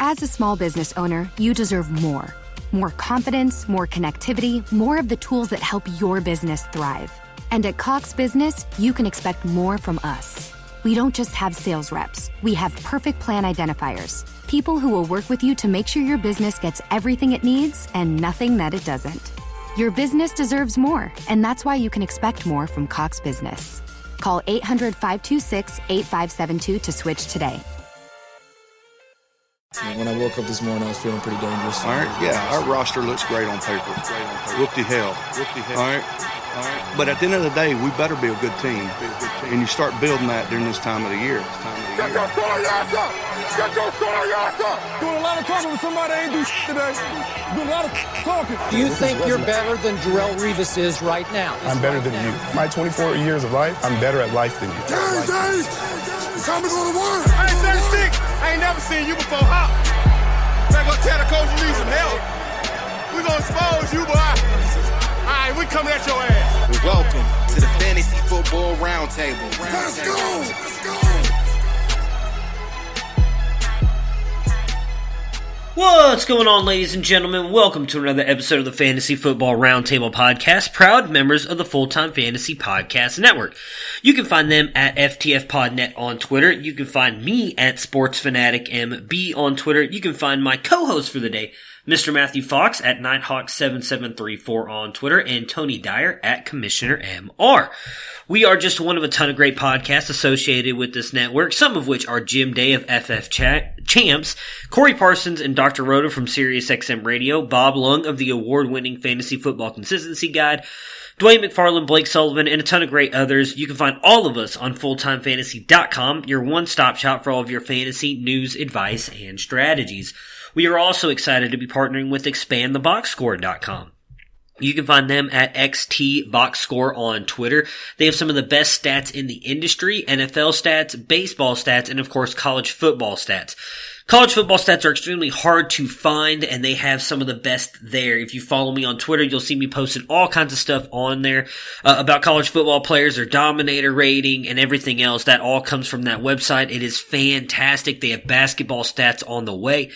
As a small business owner, you deserve more. More confidence, more connectivity, more of the tools that help your business thrive. And at Cox Business, you can expect more from us. We don't just have sales reps. We have perfect plan identifiers. People who will work with you to make sure your business gets everything it needs and nothing that it doesn't. Your business deserves more, and that's why you can expect more from Cox Business. Call 800-526-8572 to switch today. When I woke up this morning, I was feeling pretty dangerous. All right, yeah, our roster looks great on paper. Whoop-de hell. All right. But at the end of the day, we better be a good team. And you start building that during this time of the year. Get your sorry ass up! Get your sorry ass up! Doing a lot of talking with somebody that ain't do shit today. Doing a lot of talking. Do you think you're better than Jarrell Revis is right now? I'm better than you. My 24 years of life, I'm better at life than you. Dave! Time to go to work! I ain't 36. I ain't never seen you before, huh? Better go tell the coach you need some help. We gonna expose you, boy. All right, we coming at your ass. Welcome to the Fantasy Football Roundtable. Let's go! Let's go! What's going on, ladies and gentlemen? Welcome to another episode of the Fantasy Football Roundtable Podcast, proud members of the Full-Time Fantasy Podcast Network. You can find them at FTFPodNet on Twitter. You can find me at SportsFanaticMB on Twitter. You can find my co-host for the day, Mr. Matthew Fox at Nighthawk7734 on Twitter, and Tony Dyer at Commissioner MR. We are just one of a ton of great podcasts associated with this network, some of which are Jim Day of FF Champs, Corey Parsons and Dr. Rhoda from SiriusXM Radio, Bob Lung of the award-winning Fantasy Football Consistency Guide, Dwayne McFarland, Blake Sullivan, and a ton of great others. You can find all of us on FullTimeFantasy.com, your one-stop shop for all of your fantasy news, advice, and strategies. We are also excited to be partnering with ExpandTheBoxScore.com. You can find them at XTBoxScore on Twitter. They have some of the best stats in the industry, NFL stats, baseball stats, and of course college football stats. College football stats are extremely hard to find, and they have some of the best there. If you follow me on Twitter, you'll see me posting all kinds of stuff on there about college football players, their dominator rating, and everything else. That all comes from that website. It is fantastic. They have basketball stats on the way.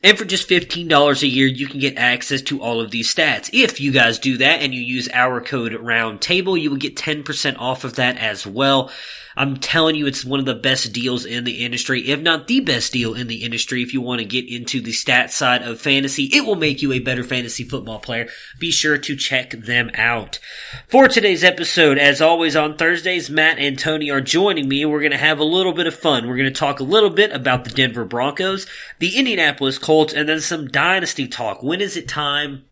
And for just $15 a year, you can get access to all of these stats. If you guys do that and you use our code ROUNDTABLE, you will get 10% off of that as well. I'm telling you, it's one of the best deals in the industry, if not the best deal in the industry. If you want to get into the stat side of fantasy, it will make you a better fantasy football player. Be sure to check them out. For today's episode, as always on Thursdays, Matt and Tony are joining me. We're going to have a little bit of fun. We're going to talk a little bit about the Denver Broncos, the Indianapolis Colts, and then some dynasty talk. When is it time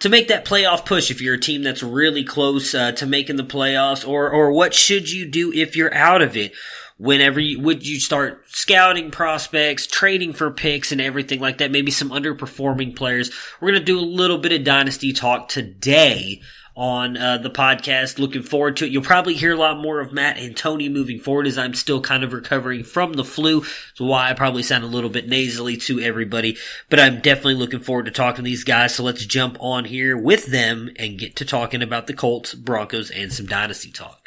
to make that playoff push if you're a team that's really close to making the playoffs, or what should you do if you're out of it? Would you start scouting prospects, trading for picks and everything like that? Maybe some underperforming players. We're going to do a little bit of dynasty talk today on the podcast. Looking forward to it. You'll probably hear a lot more of Matt and Tony moving forward, as I'm still kind of recovering from the flu. That's why I probably sound a little bit nasally to everybody, but I'm definitely looking forward to talking to these guys. So let's jump on here with them and get to talking about the Colts, Broncos, and some dynasty talk.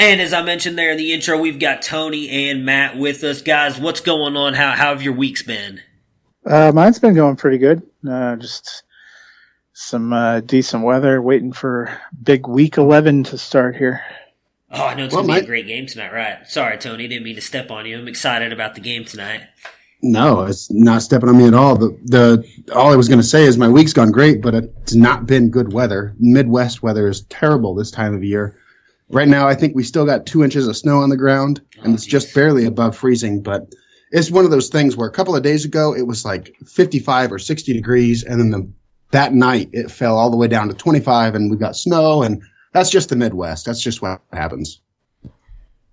And as I mentioned there in the intro, we've got Tony and Matt with us. Guys, what's going on? How have your weeks been? Mine's been going pretty good. Just some decent weather, waiting for big week 11 to start here. Oh, I know it's going to be a great game tonight, right? Sorry, Tony, didn't mean to step on you. I'm excited about the game tonight. No, it's not stepping on me at all. All I was going to say is my week's gone great, but it's not been good weather. Midwest weather is terrible this time of year. Right now, I think we still got 2 inches of snow on the ground, and it's just barely above freezing. But it's one of those things where a couple of days ago, it was like 55 or 60 degrees, and then that night, it fell all the way down to 25, and we got snow, and that's just the Midwest. That's just what happens.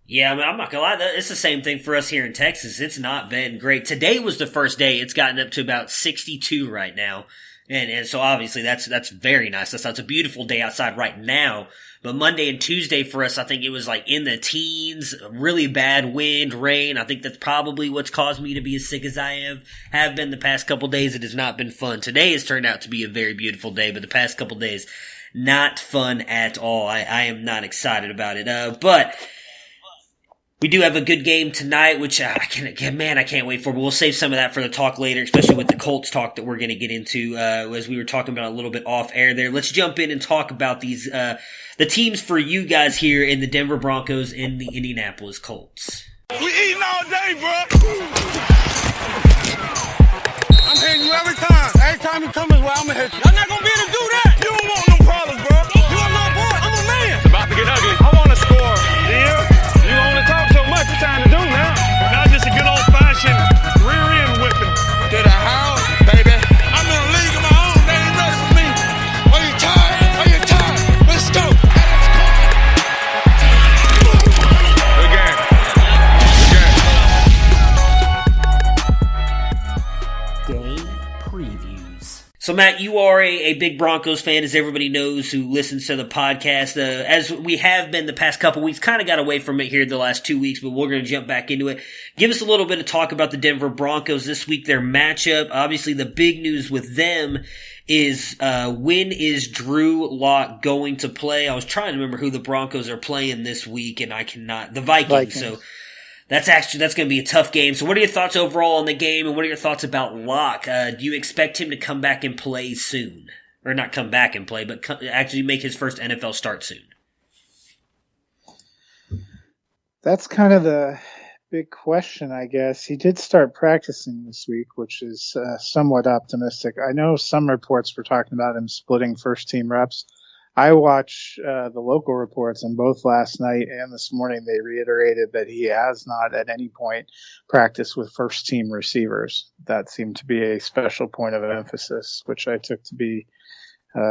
Yeah, I mean, I'm not going to lie. It's the same thing for us here in Texas. It's not been great. Today was the first day. It's gotten up to about 62 right now. And so obviously that's very nice. That's a beautiful day outside right now. But Monday and Tuesday for us, I think it was like in the teens, really bad wind, rain. I think that's probably what's caused me to be as sick as I have been the past couple days. It has not been fun. Today has turned out to be a very beautiful day, but the past couple days not fun at all. I am not excited about it. But we do have a good game tonight, which I can't wait for. But we'll save some of that for the talk later, especially with the Colts talk that we're going to get into as we were talking about a little bit off air there. Let's jump in and talk about these the teams for you guys here in the Denver Broncos and the Indianapolis Colts. We eating all day, bro. I'm hitting you every time. Every time you come is where I'm going to hit you. I'm not going to be able to do that. You don't want no problems, bro. You a little boy. I'm a man. It's about to get ugly. I want to score. Yeah. You only talk so much. It's time to do now. Not just a good old-fashioned rear end whipping. To the house, baby. I'm in a league of my own. They ain't ready for me. Are you tired? Are you tired? Let's go. Good game. Game previews. So, Matt, you are a big Broncos fan, as everybody knows who listens to the podcast. As we have been the past couple weeks, kind of got away from it here the last 2 weeks, but we're going to jump back into it. Give us a little bit of talk about the Denver Broncos this week, their matchup. Obviously, the big news with them is when is Drew Lock going to play? I was trying to remember who the Broncos are playing this week, and I cannot. The Vikings. So that's going to be a tough game. So what are your thoughts overall on the game, and what are your thoughts about Locke? Do you expect him to come back and play soon? Or not come back and play, but actually make his first NFL start soon? That's kind of the big question, I guess. He did start practicing this week, which is somewhat optimistic. I know some reports were talking about him splitting first-team reps. I watch the local reports, and both last night and this morning they reiterated that he has not at any point practiced with first-team receivers. That seemed to be a special point of emphasis, which I took to be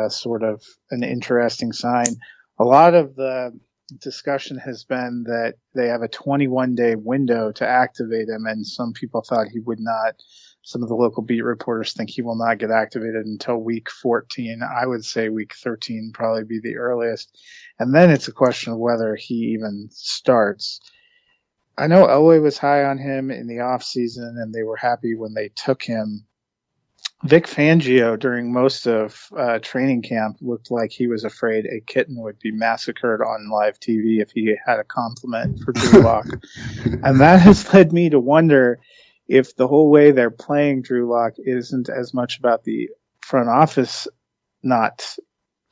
sort of an interesting sign. A lot of the discussion has been that they have a 21-day window to activate him, and some people thought he would not. Some of the local beat reporters think he will not get activated until week 14. I would say week 13 probably be the earliest. And then it's a question of whether he even starts. I know Elway was high on him in the offseason, and they were happy when they took him. Vic Fangio, during most of training camp, looked like he was afraid a kitten would be massacred on live TV if he had a compliment for Drew Lock. And that has led me to wonder if the whole way they're playing Drew Lock isn't as much about the front office not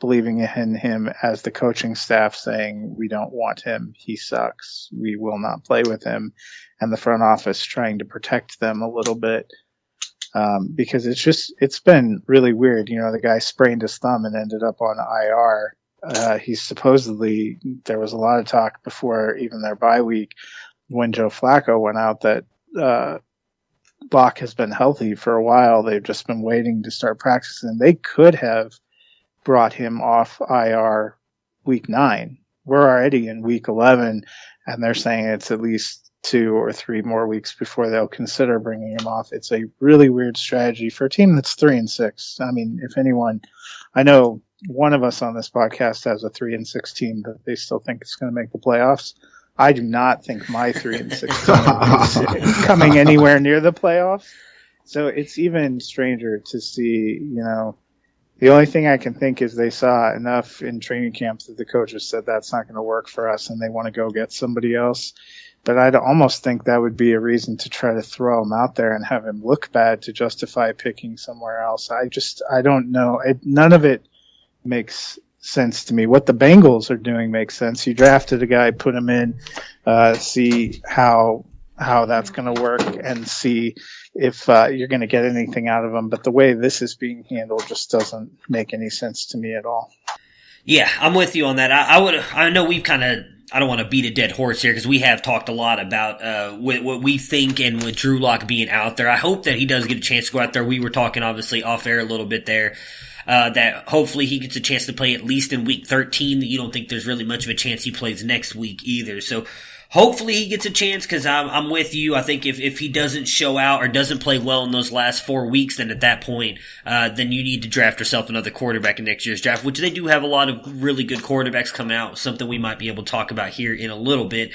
believing in him as the coaching staff saying, we don't want him, he sucks, we will not play with him, and the front office trying to protect them a little bit. Because it's been really weird. You know, the guy sprained his thumb and ended up on IR. He's supposedly, there was a lot of talk before even their bye week when Joe Flacco went out that Locke has been healthy for a while. They've just been waiting to start practicing. They could have brought him off IR week 9. We're already in week 11, and they're saying it's at least 2 or 3 more weeks before they'll consider bringing him off. It's a really weird strategy for a team that's 3-6. I mean, if anyone, I know one of us on this podcast has a 3-6 team that they still think is going to make the playoffs. I do not think my 3-6 team is coming anywhere near the playoffs. So it's even stranger to see, you know, the only thing I can think is they saw enough in training camps that the coaches said that's not going to work for us and they want to go get somebody else. But I'd almost think that would be a reason to try to throw him out there and have him look bad to justify picking somewhere else. I don't know. None of it makes sense to me. What the Bengals are doing makes sense. You drafted a guy, put him in, see how that's going to work and see if you're going to get anything out of him. But the way this is being handled just doesn't make any sense to me at all. Yeah, I'm with you on that. I know we've kind of, I don't want to beat a dead horse here because we have talked a lot about what we think and with Drew Lock being out there. I hope that he does get a chance to go out there. We were talking obviously off air a little bit there. That hopefully he gets a chance to play at least in week 13. You don't think there's really much of a chance he plays next week either. So hopefully he gets a chance because I'm with you. I think if he doesn't show out or doesn't play well in those last 4 weeks, then at that point, then you need to draft yourself another quarterback in next year's draft, which they do have a lot of really good quarterbacks coming out, something we might be able to talk about here in a little bit.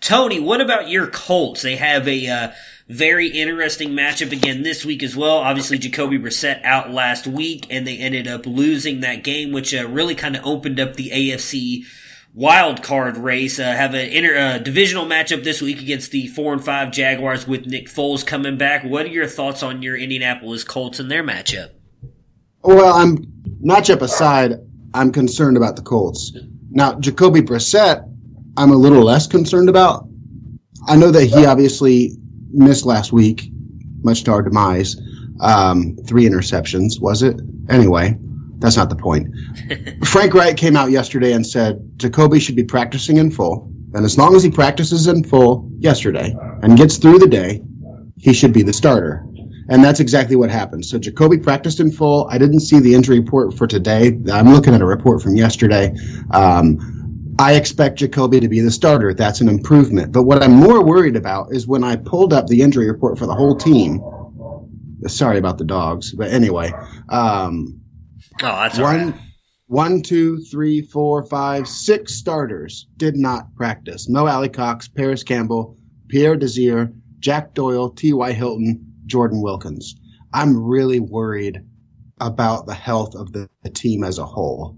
Tony, what about your Colts? They have a very interesting matchup again this week as well. Obviously, Jacoby Brissett out last week, and they ended up losing that game, which really kind of opened up the AFC wild card race. Have a divisional matchup this week against the 4-5 Jaguars with Nick Foles coming back. What are your thoughts on your Indianapolis Colts and their matchup? Well, matchup aside, I'm concerned about the Colts. Now, Jacoby Brissett, I'm a little less concerned about. I know that he obviously missed last week, much to our demise. 3 interceptions, was it? Anyway, that's not the point. Frank Wright came out yesterday and said Jacoby should be practicing in full, and as long as he practices in full yesterday and gets through the day, he should be the starter. And that's exactly what happened. So Jacoby practiced in full. I didn't see the injury report for today. I'm looking at a report from yesterday. I expect Jacoby to be the starter. That's an improvement. But what I'm more worried about is when I pulled up the injury report for the whole team. Sorry about the dogs, but anyway. That's all right. 1, 2, 3, 4, 5, 6 starters did not practice. Mo Alley-Cox, Paris Campbell, Pierre Desir, Jack Doyle, T.Y. Hilton, Jordan Wilkins. I'm really worried about the health of the team as a whole.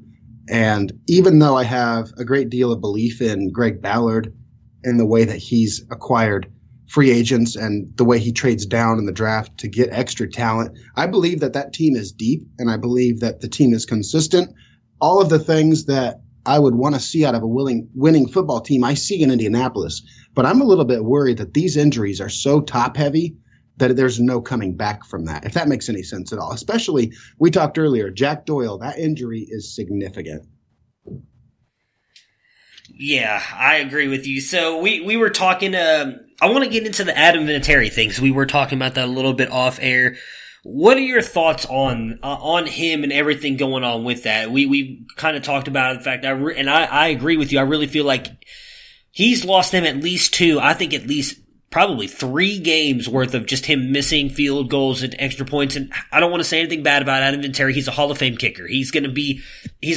And even though I have a great deal of belief in Greg Ballard in the way that he's acquired free agents and the way he trades down in the draft to get extra talent, I believe that team is deep, and I believe that the team is consistent. All of the things that I would want to see out of a winning football team, I see in Indianapolis. But I'm a little bit worried that these injuries are so top-heavy that there's no coming back from that, if that makes any sense at all. Especially, we talked earlier, Jack Doyle, that injury is significant. Yeah, I agree with you. So we were talking, I want to get into the Adam Vinatieri things. We were talking about that a little bit off air. What are your thoughts on him and everything going on with that? We kind of talked about it. In fact, I agree with you. I really feel like he's lost them at least 2, I think at least probably 3 games worth of just him missing field goals and extra points. And I don't want to say anything bad about Adam Vinatieri. He's a Hall of Fame kicker. He's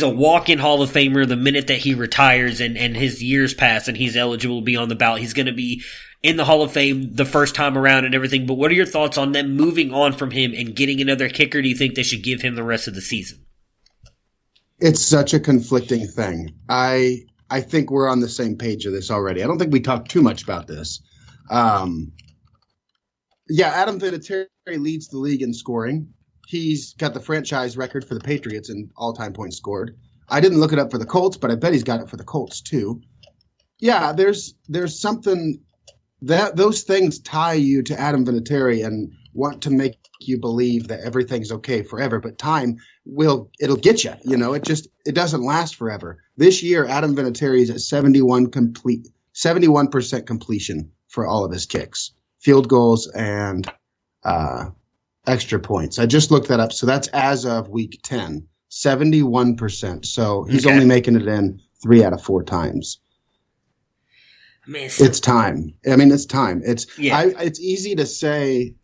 a walk-in Hall of Famer the minute that he retires and his years pass and he's eligible to be on the ballot. He's going to be in the Hall of Fame the first time around and everything. But what are your thoughts on them moving on from him and getting another kicker? Do you think they should give him the rest of the season? It's such a conflicting thing. I think we're on the same page of this already. I don't think we talked too much about this. Adam Vinatieri leads the league in scoring. He's got the franchise record for the Patriots in all-time points scored. I didn't look it up for the Colts, but I bet he's got it for the Colts too. Yeah, there's something that those things tie you to Adam Vinatieri and want to make you believe that everything's okay forever, but time it'll get you. You know, it doesn't last forever. This year, Adam Vinatieri is at 71% completion for all of his kicks, field goals, and extra points. I just looked that up. So that's as of week 10, 71%. So he's only making it in 3 out of 4 times. I mean, it's time. It's time. It's easy to say,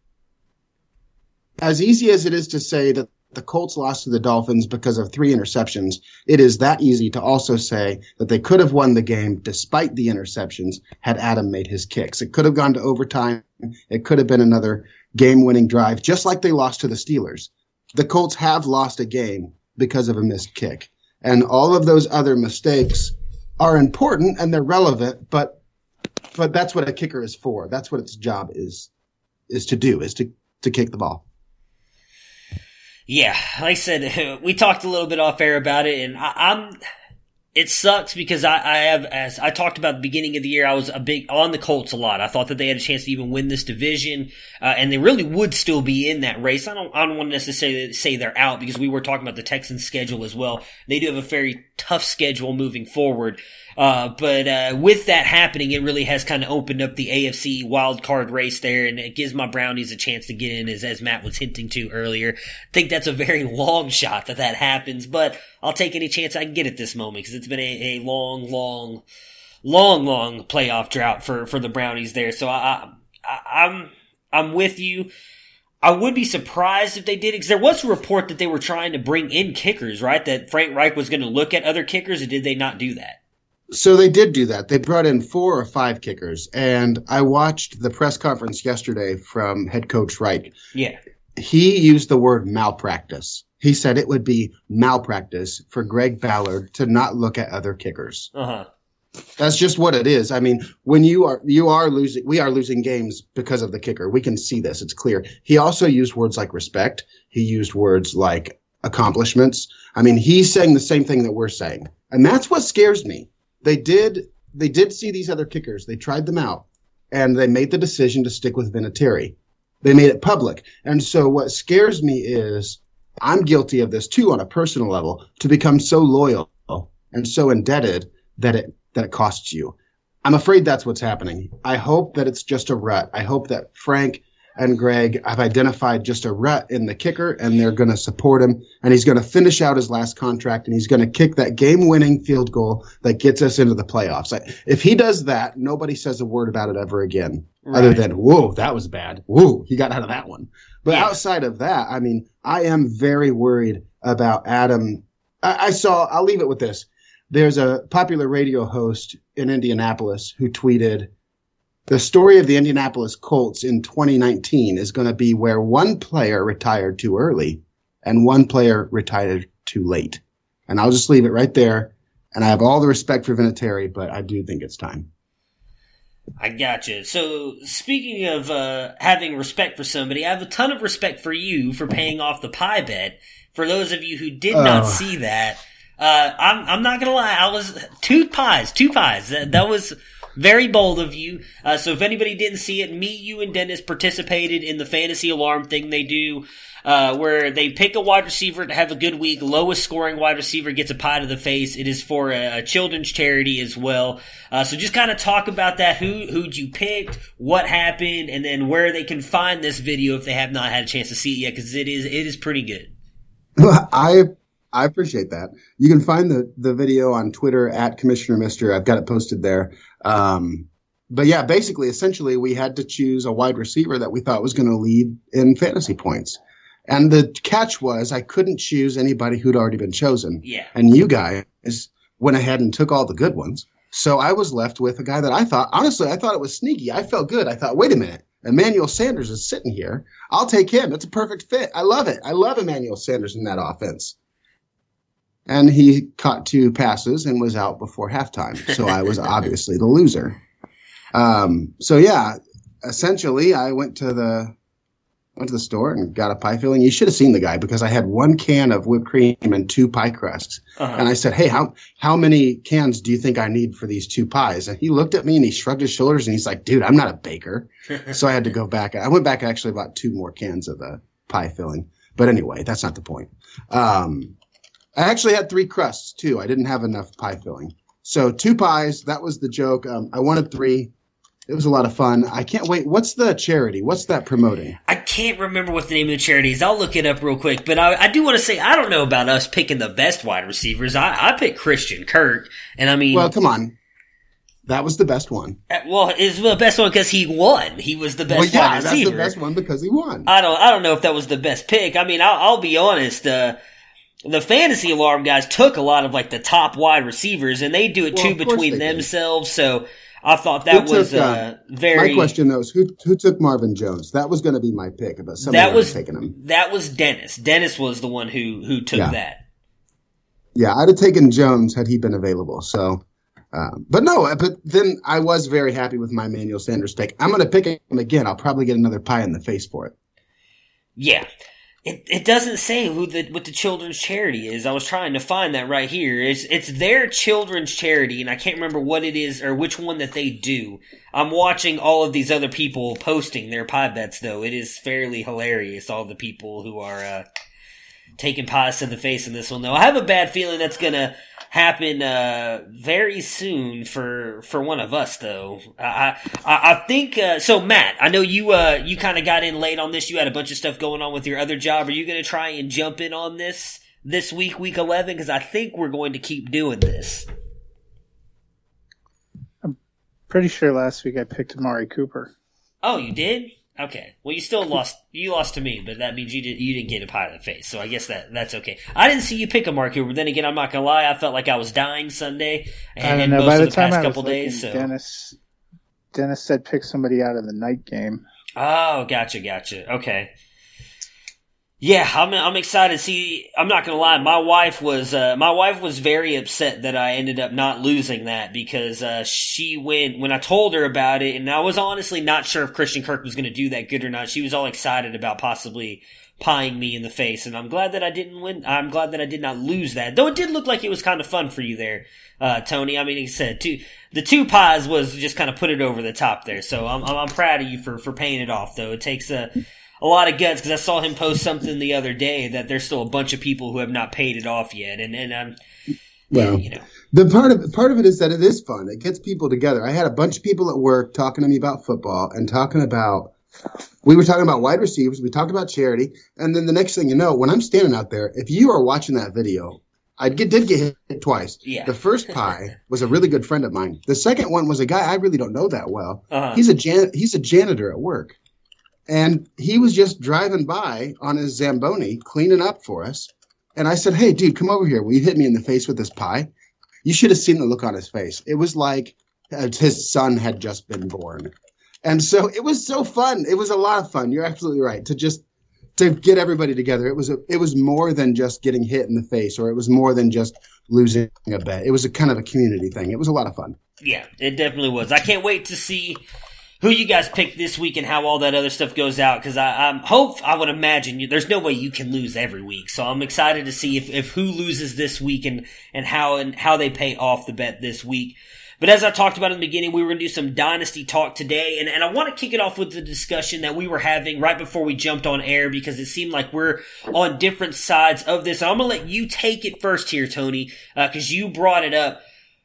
as easy as it is to say that the Colts lost to the Dolphins because of 3 interceptions, it is that easy to also say that they could have won the game despite the interceptions had Adam made his kicks. It could have gone to overtime. It could have been another game-winning drive, just like they lost to the Steelers. The Colts have lost a game because of a missed kick. And all of those other mistakes are important and they're relevant, but that's what a kicker is for. That's what its job is to do, is to kick the ball. Yeah, like I said, we talked a little bit off air about it, and it sucks because as I talked about at the beginning of the year, I was on the Colts a lot. I thought that they had a chance to even win this division, and they really would still be in that race. I don't want to necessarily say they're out because we were talking about the Texans' schedule as well. They do have a very tough schedule moving forward. But with that happening, it really has kind of opened up the AFC wild card race there, and it gives my Brownies a chance to get in, as Matt was hinting to earlier. I think that's a very long shot that happens, but I'll take any chance I can get at this moment because it's been a long playoff drought for the Brownies there. So I'm with you. I would be surprised if they did, because there was a report that they were trying to bring in kickers, right? That Frank Reich was going to look at other kickers, or did they not do that? So they did do that. They brought in 4 or 5 kickers, and I watched the press conference yesterday from head coach Reich. Yeah. He used the word malpractice. He said it would be malpractice for Greg Ballard to not look at other kickers. Uh-huh. That's just what it is. I mean, when we are losing games because of the kicker. We can see this. It's clear. He also used words like respect. He used words like accomplishments. I mean, he's saying the same thing that we're saying. And that's what scares me. They did see these other kickers. They tried them out, and they made the decision to stick with Vinatieri. They made it public. And so what scares me is I'm guilty of this too on a personal level, to become so loyal and so indebted that it costs you. I'm afraid that's what's happening. I hope that it's just a rut. I hope that Frank and Greg have identified just a rut in the kicker, and they're going to support him, and he's going to finish out his last contract, and he's going to kick that game-winning field goal that gets us into the playoffs. If he does that, nobody says a word about it ever again, other than, whoa, that was bad. Whoa, he got out of that one. But outside of that, I mean, I am very worried about Adam. I'll leave it with this. There's a popular radio host in Indianapolis who tweeted, the story of the Indianapolis Colts in 2019 is going to be where one player retired too early and one player retired too late. And I'll just leave it right there. And I have all the respect for Vinatieri, but I do think it's time. I gotcha. So, speaking of having respect for somebody, I have a ton of respect for you for paying off the pie bet. For those of you who did not see that, I'm not gonna lie, I was two pies. That was very bold of you. So if anybody didn't see it, me, you, and Dennis participated in the fantasy alarm thing they do, where they pick a wide receiver to have a good week. Lowest scoring wide receiver gets a pie to the face. It is for a children's charity as well. So just kind of talk about that. Who'd you pick? What happened? And then where they can find this video if they have not had a chance to see it yet, because it is pretty good. I appreciate that. You can find the video on Twitter at Commissioner Mister. I've got it posted there. But yeah, basically, essentially, we had to choose a wide receiver that we thought was going to lead in fantasy points. And the catch was I couldn't choose anybody who'd already been chosen. Yeah. And you guys went ahead and took all the good ones. So I was left with a guy that I thought it was sneaky. I felt good. I thought, wait a minute. Emmanuel Sanders is sitting here. I'll take him. It's a perfect fit. I love it. I love Emmanuel Sanders in that offense. And he caught 2 passes and was out before halftime. So I was obviously the loser. So yeah, essentially I went to the store and got a pie filling. You should have seen the guy, because I had 1 can of whipped cream and 2 pie crusts. Uh-huh. And I said, hey, how many cans do you think I need for these 2 pies? And he looked at me and he shrugged his shoulders and he's like, dude, I'm not a baker. So I had to go back. I went back and actually bought 2 more cans of the pie filling. But anyway, that's not the point. I actually had 3 crusts too. I didn't have enough pie filling. So 2 pies, that was the joke. I wanted 3. It was a lot of fun. I can't wait. What's the charity? What's that promoting? I can't remember what the name of the charity is. I'll look it up real quick. But I do want to say, I don't know about us picking the best wide receivers. I picked Christian Kirk. And I mean... Well, come on. That was the best one. Well, it's the best one because he won. He was the best wide receiver. That's the best one because he won. I don't know if that was the best pick. I mean, I'll be honest. The fantasy alarm guys took a lot of like the top wide receivers, and they do it too between themselves. So I thought that was very. My question though is who took Marvin Jones? That was going to be my pick, but somebody was taking him. That was Dennis. Dennis was the one who took that. Yeah, I'd have taken Jones had he been available. So, but then I was very happy with my Emmanuel Sanders pick. I'm going to pick him again. I'll probably get another pie in the face for it. Yeah. It doesn't say what the children's charity is. I was trying to find that right here. It's their children's charity, and I can't remember what it is or which one that they do. I'm watching all of these other people posting their pie bets, though. It is fairly hilarious, all the people who are taking pies to the face in this one, though. I have a bad feeling that's going to happen very soon for one of us, though. I think so. Matt, I know you kind of got in late on this. You had a bunch of stuff going on with your other job. Are you going to try and jump in on this week 11? Because I think we're going to keep doing this. I'm pretty sure last week I picked Amari Cooper. Oh, you did? Okay. Well, you still lost. You lost to me, but that means you didn't get a pie to the face. So I guess that's okay. I didn't see you pick a mark here, but then again, I'm not gonna lie. I felt like I was dying Sunday and most by of the the time past I was couple looking, days. So Dennis said pick somebody out of the night game. oh, gotcha. Okay. Yeah, I'm excited. See, I'm not gonna lie. My wife was very upset that I ended up not losing that because she went when I told her about it, and I was honestly not sure if Christian Kirk was gonna do that good or not. She was all excited about possibly pieing me in the face, and I'm glad that I didn't win. I'm glad that I did not lose that, though. It did look like it was kind of fun for you there, Tony. I mean, he said the two pies was just kind of put it over the top there. So I'm proud of you for paying it off, though. It takes a lot of guts because I saw him post something the other day that there's still a bunch of people who have not paid it off yet, and well, you know. The part of it is that it is fun. It gets people together. I had a bunch of people at work talking to me about football and we were talking about wide receivers. We talked about charity, and then the next thing you know, when I'm standing out there, if you are watching that video, I did get hit twice. Yeah. The first pie was a really good friend of mine. The second one was a guy I really don't know that well. Uh-huh. He's a janitor at work. And he was just driving by on his Zamboni, cleaning up for us. And I said, hey, dude, come over here. Will you hit me in the face with this pie? You should have seen the look on his face. It was like his son had just been born. And so it was so fun. It was a lot of fun. You're absolutely right. To get everybody together. It was more than just getting hit in the face, or it was more than just losing a bet. It was a kind of a community thing. It was a lot of fun. Yeah, it definitely was. I can't wait to see who you guys pick this week and how all that other stuff goes out, because I would imagine there's no way you can lose every week. So I'm excited to see if who loses this week and how they pay off the bet this week. But as I talked about in the beginning, we were going to do some dynasty talk today, and I want to kick it off with the discussion that we were having right before we jumped on air, because it seemed like we're on different sides of this. And I'm going to let you take it first here, Tony, because you brought it up.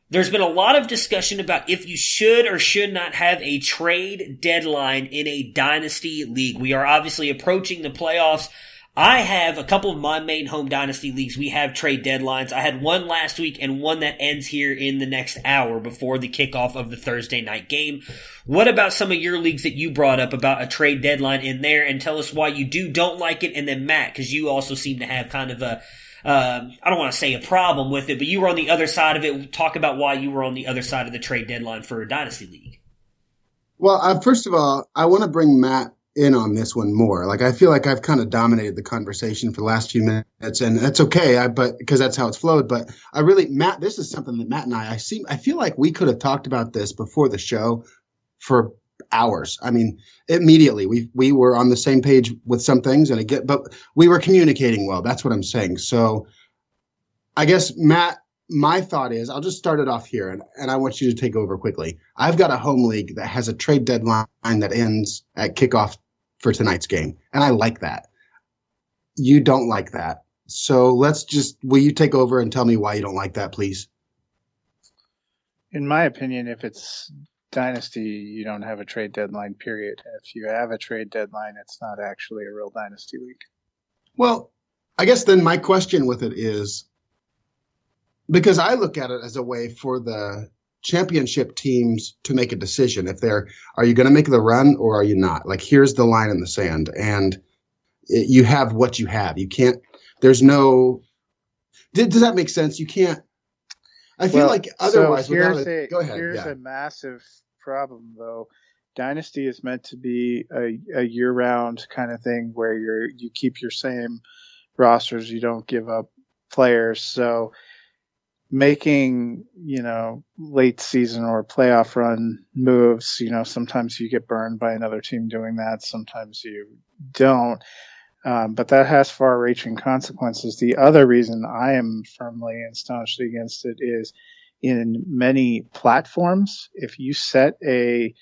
There's been a lot of discussion about if you should or should not have a trade deadline in a dynasty league. We are obviously approaching the playoffs. I have a couple of my main home dynasty leagues. We have trade deadlines. I had one last week and one that ends here in the next hour before the kickoff of the Thursday night game. What about some of your leagues that you brought up about a trade deadline in there? And tell us why you don't like it. And then Matt, because you also seem to have kind of a I don't want to say a problem with it, but you were on the other side of it. Talk about why you were on the other side of the trade deadline for a dynasty league. Well, first of all, I want to bring Matt in on this one more. Like, I feel like I've kind of dominated the conversation for the last few minutes, and that's okay, but because that's how it's flowed. But Matt, this is something that Matt and I feel like we could have talked about this before the show for hours. I mean, immediately we were on the same page with some things, but we were communicating well. That's what I'm saying. So I guess, Matt, my thought is, I'll just start it off here, and I want you to take over quickly. I've got a home league that has a trade deadline that ends at kickoff for tonight's game, and I like that. You don't like that. So will you take over and tell me why you don't like that, please? In my opinion, if it's dynasty, you don't have a trade deadline, period. If you have a trade deadline, it's not actually a real dynasty league. Well, I guess then my question with it is, because I look at it as a way for the championship teams to make a decision. Are you going to make the run or are you not? Like, here's the line in the sand, and you have what you have. You can't, does that make sense? You can't, I feel like otherwise, go ahead. Here's a massive problem, though. Dynasty is meant to be a year-round kind of thing where you keep your same rosters, you don't give up players. So making, late season or playoff run moves, sometimes you get burned by another team doing that, sometimes you don't. But that has far-reaching consequences. The other reason I am firmly and staunchly against it is, in many platforms, if you set a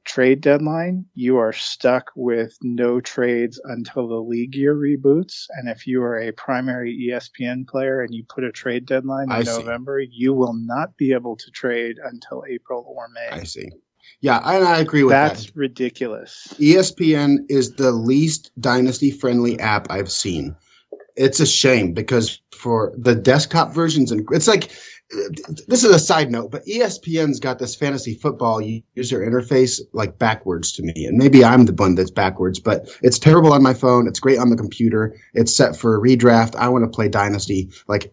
trade deadline, you are stuck with no trades until the league year reboots. And if you are a primary ESPN player and you put a trade deadline in November, you will not be able to trade until April or May. I see. Yeah, and I agree with that. That's ridiculous. ESPN is the least dynasty-friendly app I've seen. It's a shame, because for the desktop versions, and it's like this is a side note, but ESPN's got this fantasy football user interface like backwards to me. And maybe I'm the one that's backwards, but it's terrible on my phone. It's great on the computer. It's set for redraft. I want to play Dynasty. Like,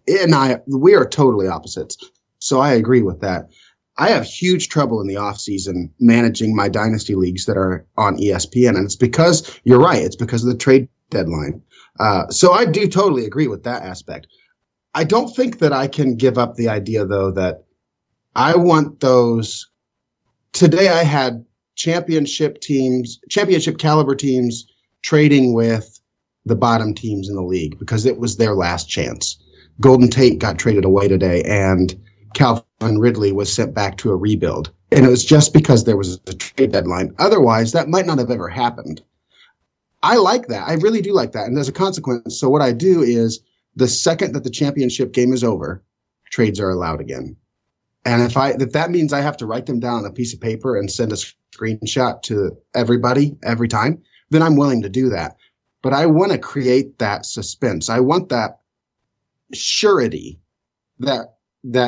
we are totally opposites. So I agree with that. I have huge trouble in the off season managing my Dynasty leagues that are on ESPN. And it's because, you're right, it's because of the trade deadline. So I do totally agree with that aspect. I don't think that I can give up the idea, though, that I want those. Today I had championship caliber teams trading with the bottom teams in the league because it was their last chance. Golden Tate got traded away today, and Calvin Ridley was sent back to a rebuild. And it was just because there was a trade deadline. Otherwise, that might not have ever happened. I like that. I really do like that. And there's a consequence. So what I do is, the second that the championship game is over, trades are allowed again. And if that means I have to write them down on a piece of paper and send a screenshot to everybody every time, then I'm willing to do that. But I want to create that suspense. I want that surety that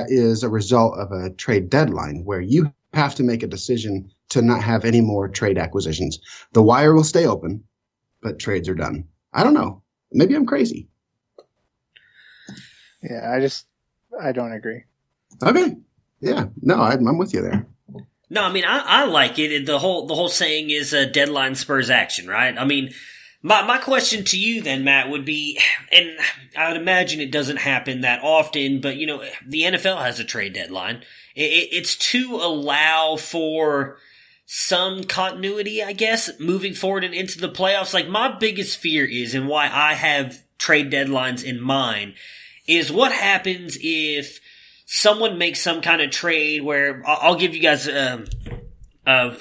is a result of a trade deadline where you have to make a decision to not have any more trade acquisitions. The wire will stay open, but trades are done. I don't know. Maybe I'm crazy. Yeah, I don't agree. Okay. Yeah. No, I'm with you there. No, I mean, I like it. The whole saying is deadline spurs action, right? I mean, my question to you then, Matt, would be, and I would imagine it doesn't happen that often, but, the NFL has a trade deadline. It's to allow for some continuity, I guess, moving forward and into the playoffs. Like, my biggest fear is, and why I have trade deadlines in mind, is what happens if someone makes some kind of trade where I'll give you guys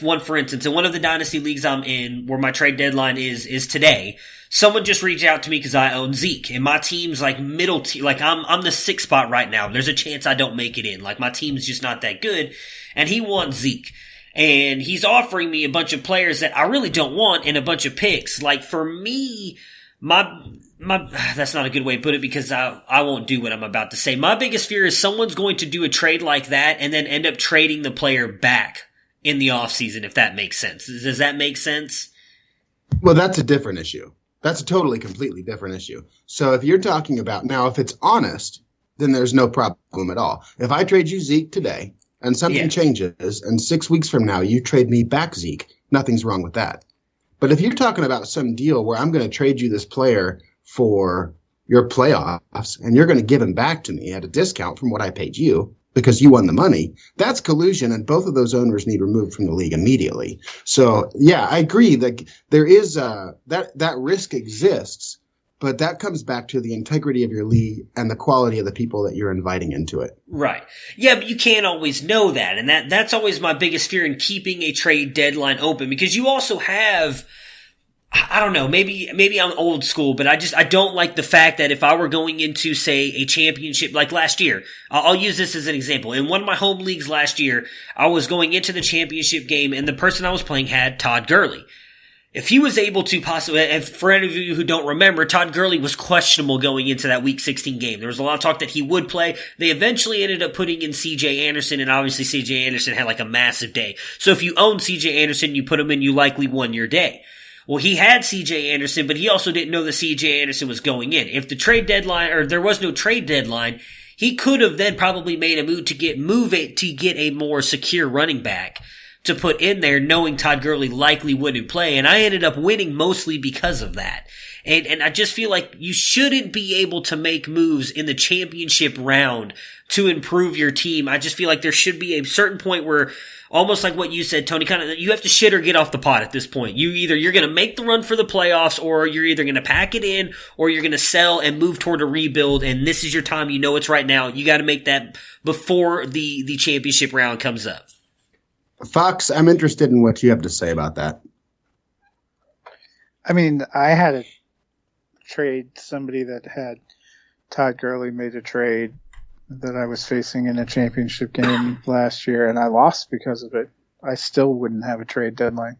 one for instance. In one of the dynasty leagues I'm in, where my trade deadline is today, someone just reached out to me because I own Zeke, and my team's like middle tier. Like I'm the 6th spot right now. There's a chance I don't make it in. Like my team's just not that good, and he wants Zeke. And he's offering me a bunch of players that I really don't want and a bunch of picks. Like for me, that's not a good way to put it because I won't do what I'm about to say. My biggest fear is someone's going to do a trade like that and then end up trading the player back in the offseason, if that makes sense. Does that make sense? Well, that's a different issue. That's a totally, completely different issue. So if you're talking about now, if it's honest, then there's no problem at all. If I trade you Zeke today and something changes and 6 weeks from now you trade me back Zeke, nothing's wrong with that. But if you're talking about some deal where I'm going to trade you this player for your playoffs and you're going to give him back to me at a discount from what I paid you because you won the money, that's collusion, and both of those owners need removed from the league immediately. So, yeah, I agree that there is that risk exists, but that comes back to the integrity of your league and the quality of the people that you're inviting into it. Right. Yeah, but you can't always know that, and that's always my biggest fear in keeping a trade deadline open, because you also have, I don't know, maybe I'm old school, but I don't like the fact that if I were going into, say, a championship, like last year, I'll use this as an example. In one of my home leagues last year, I was going into the championship game, and the person I was playing had Todd Gurley. If he was able to possibly, and for any of you who don't remember, Todd Gurley was questionable going into that Week 16 game. There was a lot of talk that he would play. They eventually ended up putting in C.J. Anderson, and obviously C.J. Anderson had like a massive day. So if you own C.J. Anderson, you put him in, you likely won your day. Well, he had C.J. Anderson, but he also didn't know that C.J. Anderson was going in. If the trade deadline, or there was no trade deadline, he could have then probably made a move to get a more secure running back to put in there, knowing Todd Gurley likely wouldn't play. And I ended up winning mostly because of that. And I just feel like you shouldn't be able to make moves in the championship round to improve your team. I just feel like there should be a certain point where, almost like what you said, Tony, kind of, you have to shit or get off the pot at this point. You're going to make the run for the playoffs, or you're either going to pack it in, or you're going to sell and move toward a rebuild. And this is your time. You know it's right now. You got to make that before the championship round comes up. Fox, I'm interested in what you have to say about that. I mean, I had to trade somebody that had Todd Gurley made a trade that I was facing in a championship game last year, and I lost because of it. I still wouldn't have a trade deadline.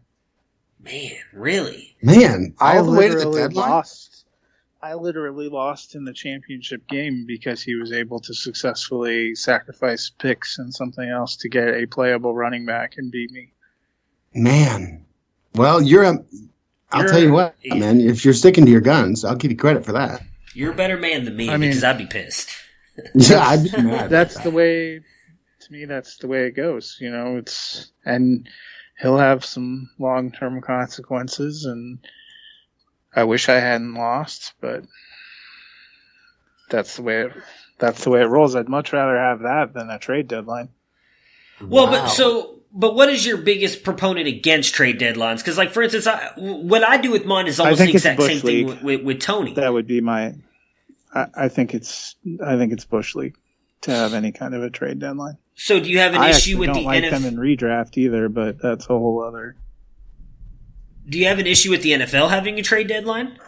Man, really? Man, I literally lost I literally lost in the championship game because he was able to successfully sacrifice picks and something else to get a playable running back and beat me. Man. Well, I'll tell you what, man, if you're sticking to your guns, I'll give you credit for that. You're a better man than me because I'd be pissed. Yeah, I'd be mad. That's the way, to me, that's the way it goes. You know, and he'll have some long-term consequences, and I wish I hadn't lost, but that's the way it rolls. I'd much rather have that than a trade deadline. Well, but what is your biggest proponent against trade deadlines? Because, like, for instance, what I do with mine is almost the exact same thing with Tony. That would be my. I think it's Bush League to have any kind of a trade deadline. So, do you have an issue with the NFL? I don't like them in redraft either, but that's a whole other. Do you have an issue with the NFL having a trade deadline?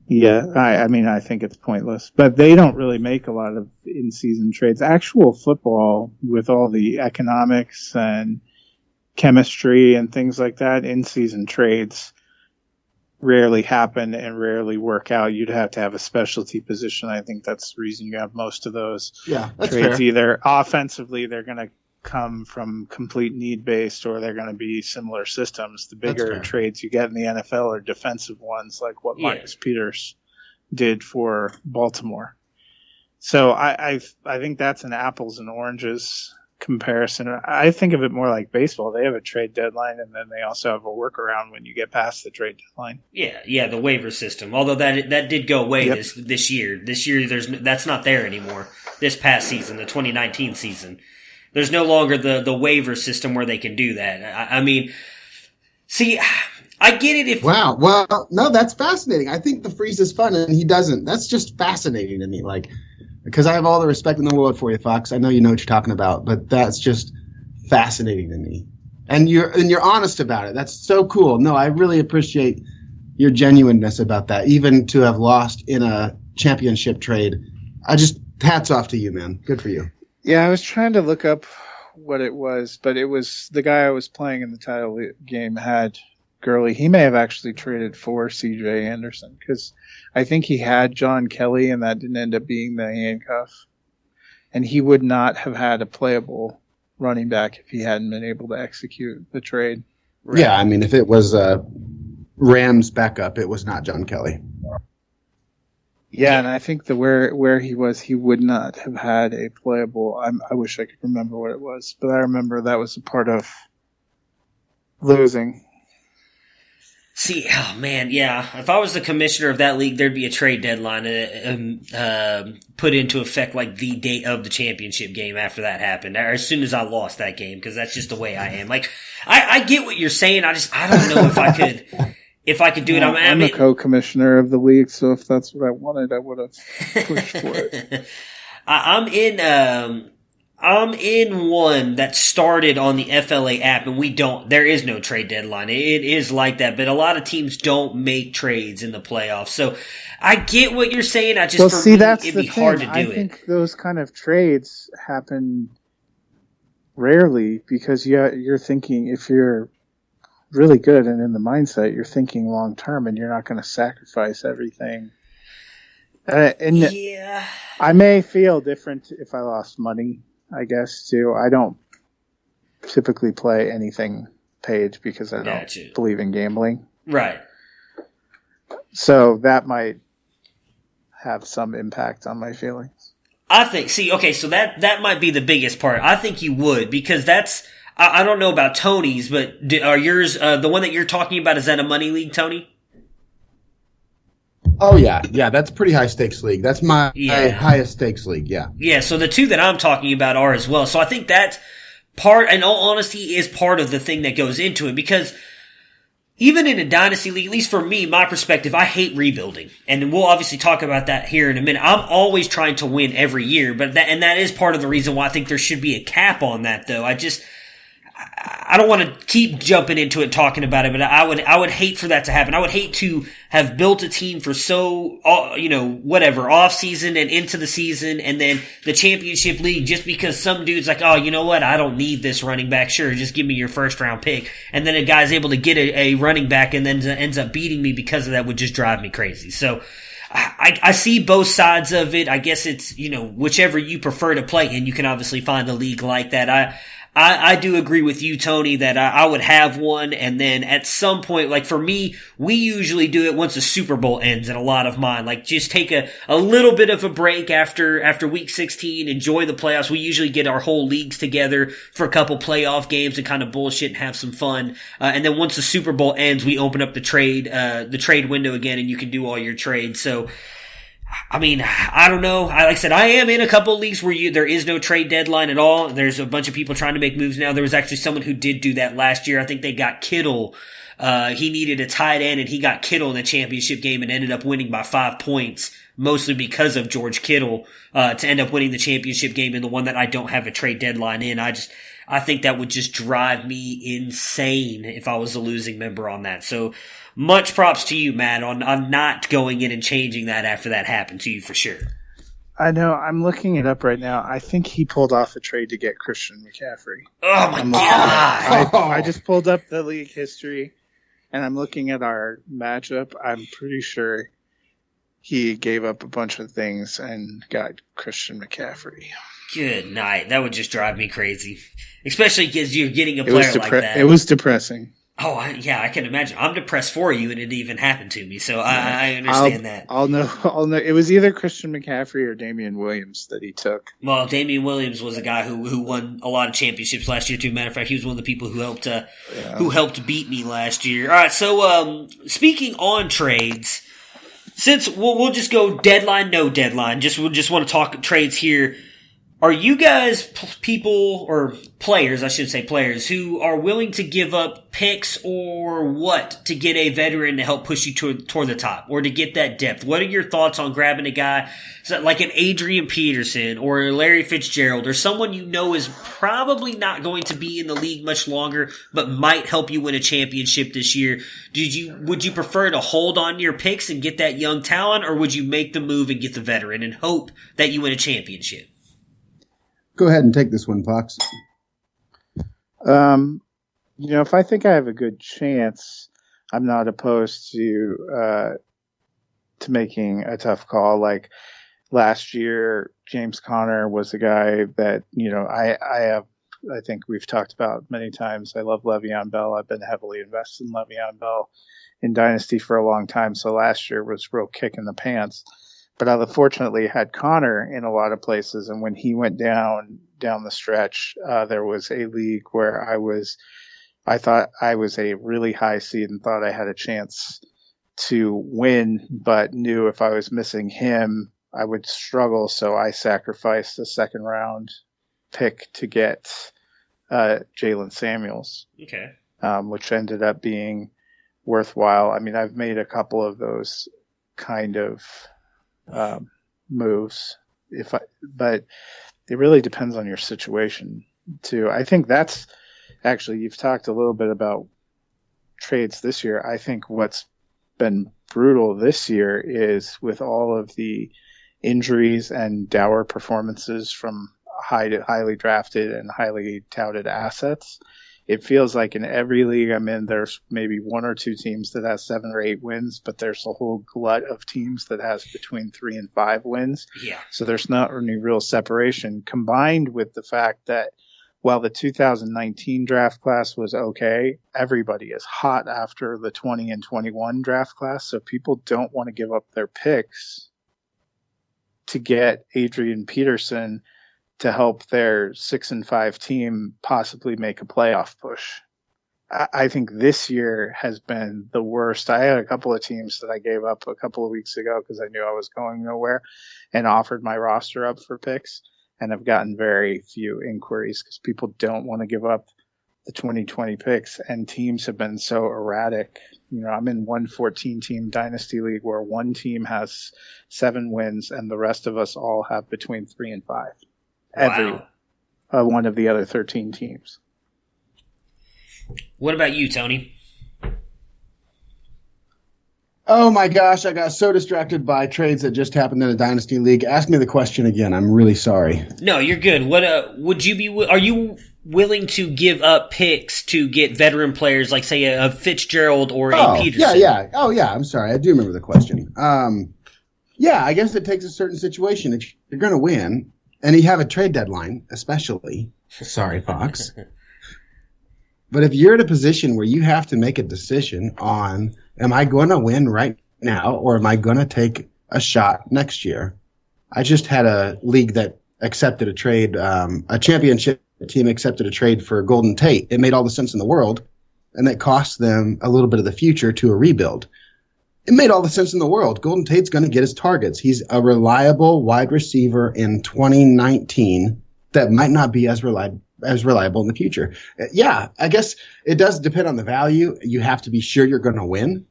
Yeah, I think it's pointless. But they don't really make a lot of in-season trades. Actual football, with all the economics and chemistry and things like that, in-season trades rarely happen and rarely work out. You'd have to have a specialty position. I think that's the reason you have most of those trades. Fair. Either offensively, they're going to come from complete need-based, or they're going to be similar systems. The bigger trades you get in the NFL are defensive ones, like what Marcus Peters did for Baltimore. So I think that's an apples and oranges comparison. I think of it more like baseball. They have a trade deadline, and then they also have a workaround when you get past the trade deadline. Yeah, the waiver system. Although that did go away this year. This year, that's not there anymore. This past season, the 2019 season. There's no longer the waiver system where they can do that. I mean, see, I get it if... Wow, well, no, that's fascinating. I think the freeze is fun, and he doesn't. That's just fascinating to me, because I have all the respect in the world for you, Fox. I know you know what you're talking about, but that's just fascinating to me. And you're honest about it. That's so cool. No, I really appreciate your genuineness about that, even to have lost in a championship trade. Hats off to you, man. Good for you. Yeah, I was trying to look up what it was, but it was the guy I was playing in the title game had Gurley. He may have actually traded for C.J. Anderson, because I think he had John Kelly, and that didn't end up being the handcuff. And he would not have had a playable running back if he hadn't been able to execute the trade. Right. Yeah, I mean, if it was Rams backup, it was not John Kelly. Yeah, and I think where he was, he would not have had a playable. I wish I could remember what it was, but I remember that was a part of losing. See, oh man, yeah. If I was the commissioner of that league, there'd be a trade deadline put into effect like the date of the championship game after that happened, or as soon as I lost that game, because that's just the way I am. Like, I get what you're saying. I don't know if I could. If I could do it, I'm a co-commissioner of the league, so if that's what I wanted, I would have pushed for it. I'm in one that started on the FLA app, and there is no trade deadline. It is like that, but a lot of teams don't make trades in the playoffs. So I get what you're saying. It'd be hard to do it. I think those kind of trades happen rarely, because you're thinking, if you're really good and in the mindset, you're thinking long term, and you're not going to sacrifice everything. I may feel different if I lost money, I guess, too. I don't typically play anything paid because I don't believe in gambling. Right. So that might have some impact on my feelings. I think, so that might be the biggest part. I think you would, because I don't know about Tony's, but are yours, the one that you're talking about, is that a money league, Tony? Oh, yeah. Yeah, that's a pretty high-stakes league. That's my highest-stakes league, yeah. Yeah, so the two that I'm talking about are as well. So I think that part, in all honesty, is part of the thing that goes into it, because even in a dynasty league, at least for me, my perspective, I hate rebuilding. And we'll obviously talk about that here in a minute. I'm always trying to win every year, but that is part of the reason why I think there should be a cap on that, though. I don't want to keep jumping into it, talking about it, but I would hate for that to happen. I would hate to have built a team for off season and into the season, and then the championship league, just because some dude's like, oh, you know what? I don't need this running back. Sure, just give me your first round pick. And then a guy's able to get a running back and then ends up beating me because of that would just drive me crazy. So I see both sides of it. I guess it's, whichever you prefer to play in. You can obviously find a league like that. I do agree with you, Tony, that I would have one, and then at some point, like for me, we usually do it once the Super Bowl ends in a lot of mine. Like just take a little bit of a break after week 16, enjoy the playoffs. We usually get our whole leagues together for a couple playoff games and kind of bullshit and have some fun. And then once the Super Bowl ends, we open up the trade window again, and you can do all your trades. So, I mean, I don't know. Like I said, I am in a couple of leagues where there is no trade deadline at all. There's a bunch of people trying to make moves now. There was actually someone who did do that last year. I think they got Kittle. He needed a tight end, and he got Kittle in the championship game and ended up winning by 5 points, mostly because of George Kittle, to end up winning the championship game in the one that I don't have a trade deadline in. I think that would just drive me insane if I was a losing member on that. So, much props to you, Matt, on not going in and changing that after that happened to you for sure. I know. I'm looking it up right now. I think he pulled off a trade to get Christian McCaffrey. Oh, my God. I just pulled up the league history, and I'm looking at our matchup. I'm pretty sure he gave up a bunch of things and got Christian McCaffrey. Good night. That would just drive me crazy, especially because you're getting a player like that. It was depressing. Oh, I can imagine. I'm depressed for you, and it even happened to me, so I understand that. I'll know. It was either Christian McCaffrey or Damian Williams that he took. Well, Damian Williams was a guy who won a lot of championships last year, too. Matter of fact, he was one of the people who helped beat me last year. All right, so speaking on trades, since we'll just go deadline, no deadline. We'll just want to talk trades here. Are you guys people, or players, I should say players, who are willing to give up picks or what to get a veteran to help push you toward the top or to get that depth? What are your thoughts on grabbing a guy like an Adrian Peterson or Larry Fitzgerald or someone you know is probably not going to be in the league much longer but might help you win a championship this year? Would you prefer to hold on to your picks and get that young talent, or would you make the move and get the veteran and hope that you win a championship? Go ahead and take this one, Pox. If I think I have a good chance, I'm not opposed to making a tough call. Like last year, James Conner was a guy that, I think we've talked about many times. I love Le'Veon Bell. I've been heavily invested in Le'Veon Bell in Dynasty for a long time. So last year was real kick in the pants. But I fortunately had Connor in a lot of places, and when he went down the stretch, there was a league where I thought I was a really high seed and thought I had a chance to win, but knew if I was missing him, I would struggle. So I sacrificed a second round pick to get Jalen Samuels, which ended up being worthwhile. I mean, I've made a couple of those kind of moves, but it really depends on your situation too. I think that's actually, you've talked a little bit about trades this year. I think what's been brutal this year is with all of the injuries and dour performances from highly drafted and highly touted assets. It feels like in every league I'm in, there's maybe one or two teams that has 7 or 8 wins, but there's a whole glut of teams that has between 3 and 5 wins. Yeah. So there's not any real separation, combined with the fact that while the 2019 draft class was okay, everybody is hot after the 20 and 21 draft class. So people don't want to give up their picks to get Adrian Peterson to help their 6-5 team possibly make a playoff push. I think this year has been the worst. I had a couple of teams that I gave up a couple of weeks ago because I knew I was going nowhere and offered my roster up for picks. And I've gotten very few inquiries because people don't want to give up the 2020 picks, and teams have been so erratic. I'm in one 14-team dynasty league where one team has 7 wins and the rest of us all have between 3 and 5. Wow. Every one of the other 13 teams. What about you, Tony? Oh my gosh, I got so distracted by trades that just happened in a dynasty league. Ask me the question again. I'm really sorry. No, you're good. What are you willing to give up picks to get veteran players like say a Fitzgerald or a Peterson? Yeah. Oh yeah, I'm sorry. I do remember the question. Yeah, I guess it takes a certain situation. If you're going to win and you have a trade deadline, especially, sorry, Fox. But if you're in a position where you have to make a decision on, am I going to win right now or am I going to take a shot next year? I just had a league that accepted a trade, a championship team accepted a trade for Golden Tate. It made all the sense in the world, and that cost them a little bit of the future to a rebuild. It made all the sense in the world. Golden Tate's going to get his targets. He's a reliable wide receiver in 2019 that might not be as reliable in the future. Yeah, I guess it does depend on the value. You have to be sure you're going to win.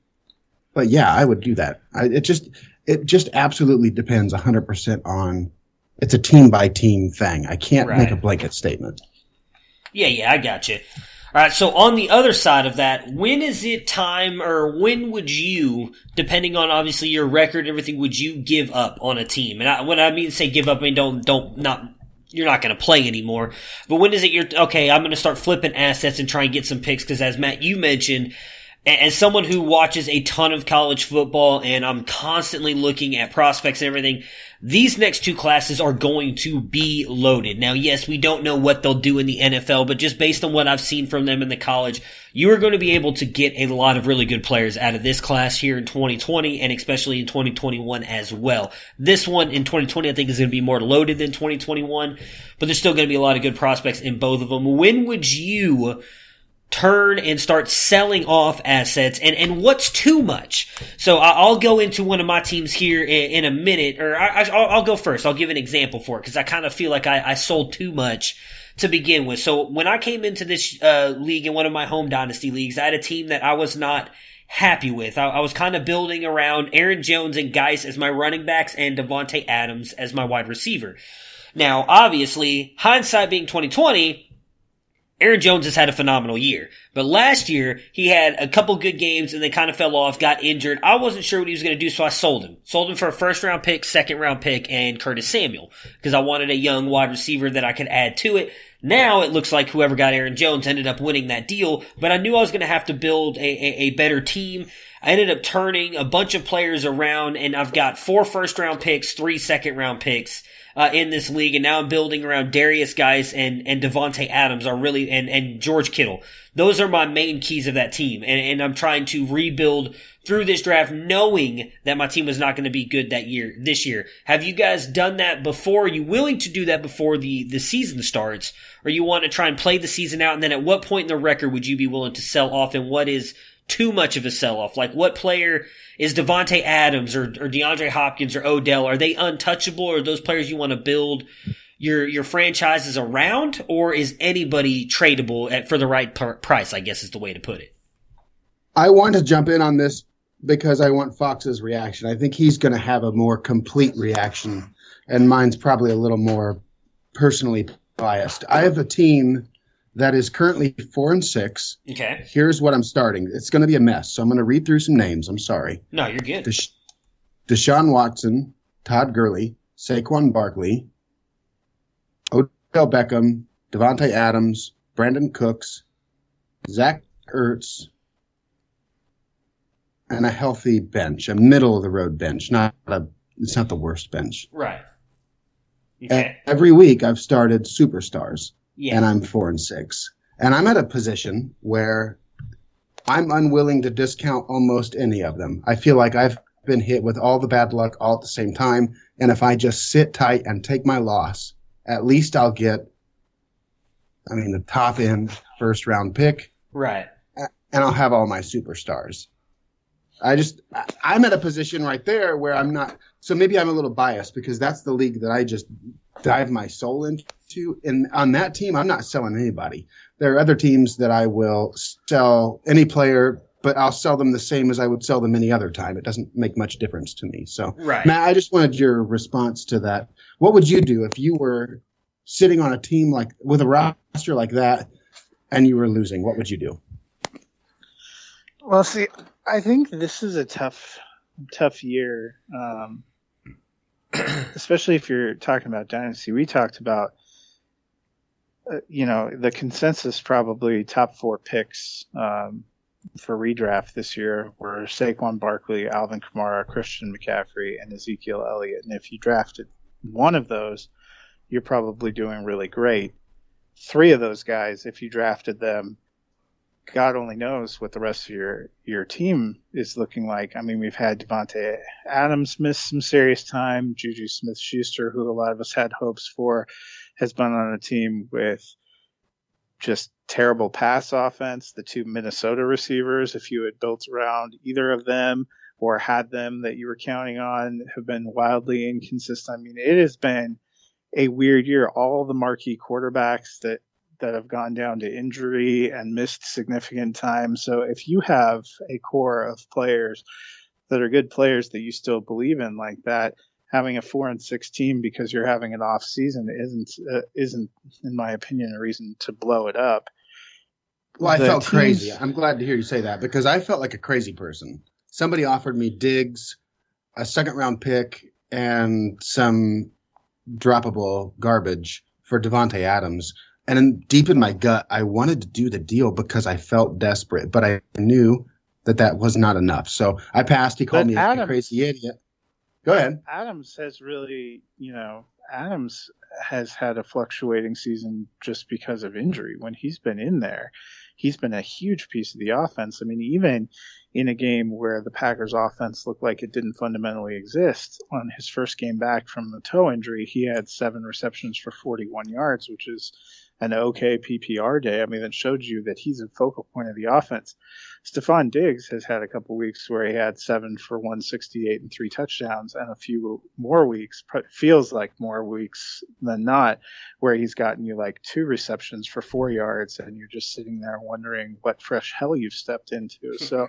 But yeah, I would do that. It just absolutely depends 100% on. It's a team by team thing. I can't make a blanket statement. Yeah, I got you. All right, so on the other side of that, when is it time, or when would you, depending on obviously your record and everything, would you give up on a team? And when I mean say give up, I mean you're not going to play anymore. But when is it okay, I'm going to start flipping assets and try and get some picks, because as Matt, you mentioned, as someone who watches a ton of college football and I'm constantly looking at prospects and everything, these next two classes are going to be loaded. Now, yes, we don't know what they'll do in the NFL, but just based on what I've seen from them in the college, you are going to be able to get a lot of really good players out of this class here in 2020 and especially in 2021 as well. This one in 2020 I think is going to be more loaded than 2021, but there's still going to be a lot of good prospects in both of them. When would you turn and start selling off assets, and what's too much? So I'll go into one of my teams here in a minute, or I'll go first. I'll give an example for it, because I kind of feel like I sold too much to begin with. So when I came into this league in one of my home dynasty leagues, I had a team that I was not happy with. I was kind of building around Aaron Jones and Geis as my running backs and Devontae Adams as my wide receiver. Now, obviously, hindsight being 2020, Aaron Jones has had a phenomenal year. But last year, he had a couple good games and then kind of fell off, got injured. I wasn't sure what he was going to do, so I sold him. Sold him for a first-round pick, second-round pick, and Curtis Samuel, because I wanted a young wide receiver that I could add to it. Now it looks like whoever got Aaron Jones ended up winning that deal, but I knew I was going to have to build a better team. I ended up turning a bunch of players around, and I've got 4 first-round picks, 3 second-round picks in this league, and now I'm building around Darius Geis and Devontae Adams and George Kittle. Those are my main keys of that team, and I'm trying to rebuild through this draft knowing that my team was not going to be good this year. Have you guys done that before? Are you willing to do that before the season starts, or you want to try and play the season out, and then at what point in the record would you be willing to sell off, and what is too much of a sell-off? Like, what player is Devontae Adams or DeAndre Hopkins or Odell? Are they untouchable, or are those players you want to build your franchises around, or is anybody tradable for the right price, I guess is the way to put it? I want to jump in on this because I want Fox's reaction. I think he's going to have a more complete reaction, and mine's probably a little more personally biased. I have a team that is currently 4-6. Okay. Here's what I'm starting. It's going to be a mess, so I'm going to read through some names. I'm sorry. No, you're good. Deshaun Watson, Todd Gurley, Saquon Barkley, Odell Beckham, Devontae Adams, Brandon Cooks, Zach Ertz, and a healthy bench, a middle-of-the-road bench. It's not the worst bench. Right. Okay. Every week I've started superstars. Yeah. And I'm 4-6. And I'm at a position where I'm unwilling to discount almost any of them. I feel like I've been hit with all the bad luck all at the same time. And if I just sit tight and take my loss, at least I'll get, the top end first round pick. Right. And I'll have all my superstars. I'm at a position right there where I'm not. So maybe I'm a little biased because that's the league that I just dive my soul into. And on that team, I'm not selling anybody. There are other teams that I will sell any player, but I'll sell them the same as I would sell them any other time. It doesn't make much difference to me. So, right. Matt, I just wanted your response to that. What would you do if you were sitting on a team with a roster like that, and you were losing, what would you do? Well, see, I think this is a tough year, especially if you're talking about dynasty. We talked about, the consensus probably top 4 picks for redraft this year were Saquon Barkley, Alvin Kamara, Christian McCaffrey, and Ezekiel Elliott. And if you drafted one of those, you're probably doing really great. 3 of those guys, if you drafted them, God only knows what the rest of your team is looking like. I mean, we've had Devontae Adams miss some serious time. Juju Smith-Schuster, who a lot of us had hopes for, has been on a team with just terrible pass offense. The 2 Minnesota receivers, if you had built around either of them or had them that you were counting on, have been wildly inconsistent. I mean, it has been a weird year. All the marquee quarterbacks that have gone down to injury and missed significant time. So if you have a core of players that are good players that you still believe in like that, having a 4-6 team because you're having an off season isn't, in my opinion, a reason to blow it up. Well, I felt crazy. I'm glad to hear you say that because I felt like a crazy person. Somebody offered me Diggs, a 2nd-round pick, and some droppable garbage for Devontae Adams. And then deep in my gut, I wanted to do the deal because I felt desperate, but I knew that was not enough. So I passed. He called me a crazy idiot. Go ahead. Adams has really, Adams has had a fluctuating season just because of injury. When he's been in there, he's been a huge piece of the offense. I mean, even in a game where the Packers offense looked like it didn't fundamentally exist, on his first game back from the toe injury, he had 7 receptions for 41 yards, which is an okay PPR day. I mean, that showed you that he's a focal point of the offense. Stephon Diggs has had a couple weeks where he had 7 for 168 and 3 touchdowns, and a few more weeks, feels like more weeks than not, where he's gotten you like 2 receptions for 4 yards, and you're just sitting there wondering what fresh hell you've stepped into. So,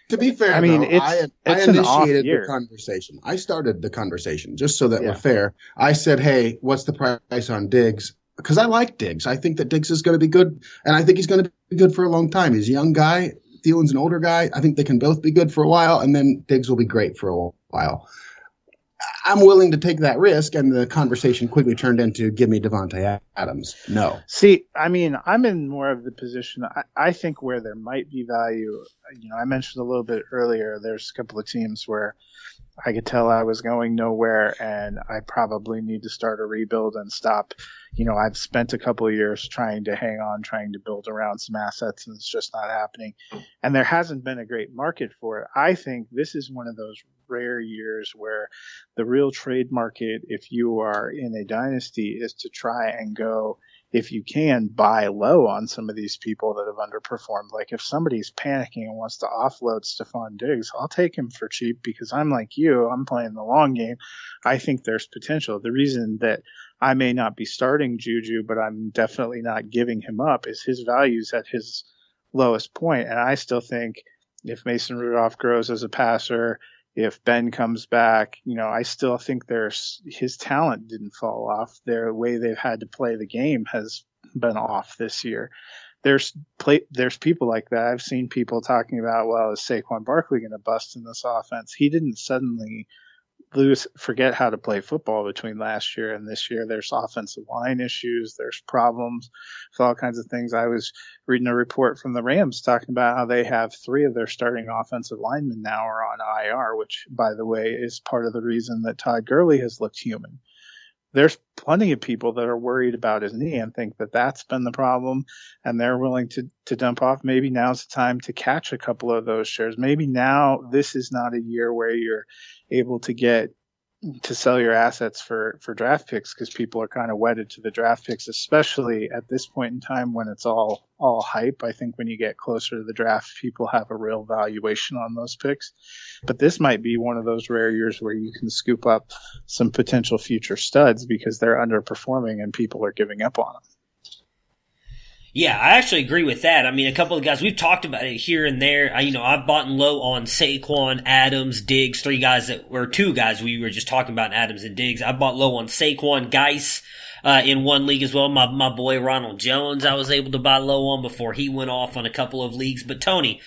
to be fair, I mean, though, I initiated the conversation. I started the conversation just so that we're fair. I said, "Hey, what's the price on Diggs?" Because I like Diggs. I think that Diggs is going to be good, and I think he's going to be good for a long time. He's a young guy. Thielen's an older guy. I think they can both be good for a while, and then Diggs will be great for a while. I'm willing to take that risk, and the conversation quickly turned into, give me Devontae Adams. No. See, I mean, I'm in more of the position, I think where there might be value, I mentioned a little bit earlier, there's a couple of teams where I could tell I was going nowhere and I probably need to start a rebuild and stop. I've spent a couple of years trying to hang on, trying to build around some assets, and it's just not happening. And there hasn't been a great market for it. I think this is one of those rare years where the real trade market, if you are in a dynasty, is to try and go, if you can, buy low on some of these people that have underperformed. Like if somebody's panicking and wants to offload Stephon Diggs, I'll take him for cheap because I'm like you, I'm playing the long game. I think there's potential. The reason that I may not be starting Juju, but I'm definitely not giving him up, is his value's at his lowest point. And I still think if Mason Rudolph grows as a passer, if Ben comes back, I still think his talent didn't fall off. Their way they've had to play the game has been off this year. There's people like that. I've seen people talking about, well, is Saquon Barkley going to bust in this offense? He didn't suddenly forget how to play football between last year and this year. There's offensive line issues. There's problems with all kinds of things. I was reading a report from the Rams talking about how they have 3 of their starting offensive linemen now are on IR, which, by the way, is part of the reason that Todd Gurley has looked human. There's plenty of people that are worried about his knee and think that that's been the problem, and they're willing to dump off. Maybe now's the time to catch a couple of those shares. Maybe now this is not a year where you're able to sell your assets for draft picks, because people are kind of wedded to the draft picks, especially at this point in time when it's all hype. I think when you get closer to the draft, people have a real valuation on those picks. But this might be one of those rare years where you can scoop up some potential future studs because they're underperforming and people are giving up on them. Yeah, I actually agree with that. I mean, a couple of guys, we've talked about it here and there. I've bought low on Saquon, Adams, Diggs, 2 guys we were just talking about, Adams and Diggs. I bought low on Saquon, Geis, in one league as well. My boy Ronald Jones, I was able to buy low on before he went off on a couple of leagues. But Tony,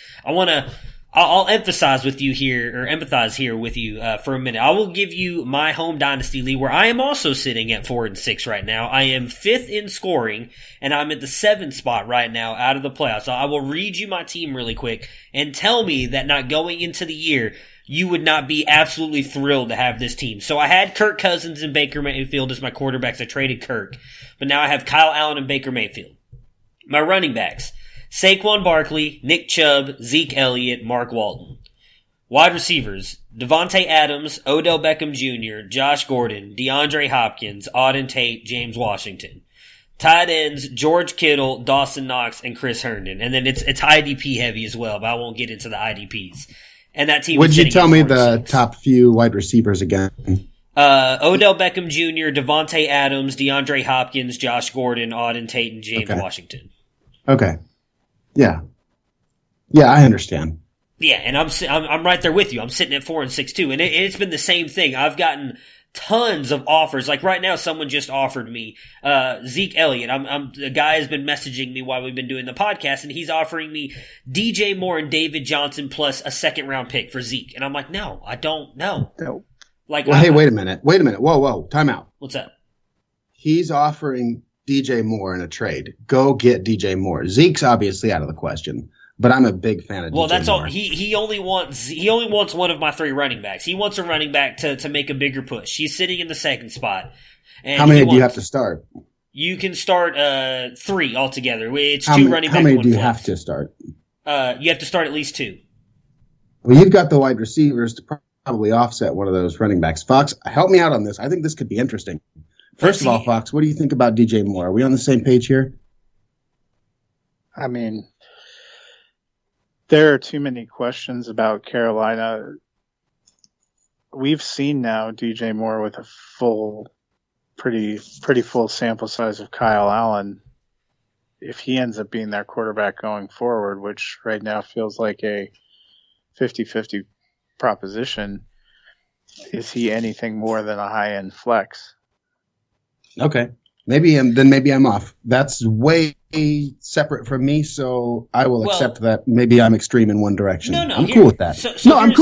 I'll empathize with you here, or empathize here with you for a minute. I will give you my home dynasty league, where I am also sitting at 4-6 right now. I am 5th in scoring, and I'm at the 7th spot right now out of the playoffs. So I will read you my team really quick and tell me that not going into the year, you would not be absolutely thrilled to have this team. So I had Kirk Cousins and Baker Mayfield as my quarterbacks. I traded Kirk, but now I have Kyle Allen and Baker Mayfield. My running backs: Saquon Barkley, Nick Chubb, Zeke Elliott, Mark Walton. Wide receivers: Devontae Adams, Odell Beckham Jr., Josh Gordon, DeAndre Hopkins, Auden Tate, James Washington. Tight ends: George Kittle, Dawson Knox, and Chris Herndon. And then it's IDP heavy as well, but I won't get into the IDPs. And that team. Would you tell me the top few wide receivers again? Odell Beckham Jr., Devontae Adams, DeAndre Hopkins, Josh Gordon, Auden Tate, and James Washington. Okay. Yeah, I understand. Yeah, and I'm right there with you. I'm sitting at 4-6 too, and it's been the same thing. I've gotten tons of offers. Like right now, someone just offered me Zeke Elliott. The guy has been messaging me while we've been doing the podcast, and he's offering me DJ Moore and David Johnson plus a 2nd-round pick for Zeke. And I'm like, no, I don't know. No. Like, well, hey, wait a minute. Whoa, time out. What's that? He's offering DJ Moore in a trade. Go get DJ Moore. Zeke's obviously out of the question, but I'm a big fan of DJ Moore. Well, that's all. He only wants one of my 3 running backs. He wants a running back to make a bigger push. He's sitting in the 2nd spot. And how many do you have to start? You can start 3 altogether. It's 2 running backs. How many do you have to start? You have to start at least 2. Well, you've got the wide receivers to probably offset one of those running backs. Fox, help me out on this. I think this could be interesting. First of all, Fox, what do you think about DJ Moore? Are we on the same page here? I mean, there are too many questions about Carolina. We've seen now DJ Moore with a pretty full sample size of Kyle Allen. If he ends up being their quarterback going forward, which right now feels like a 50-50 proposition, is he anything more than a high-end flex? Okay. Maybe I'm off. That's way separate from me, so I will accept that. Maybe I'm extreme in one direction. No, I'm cool with that. I'm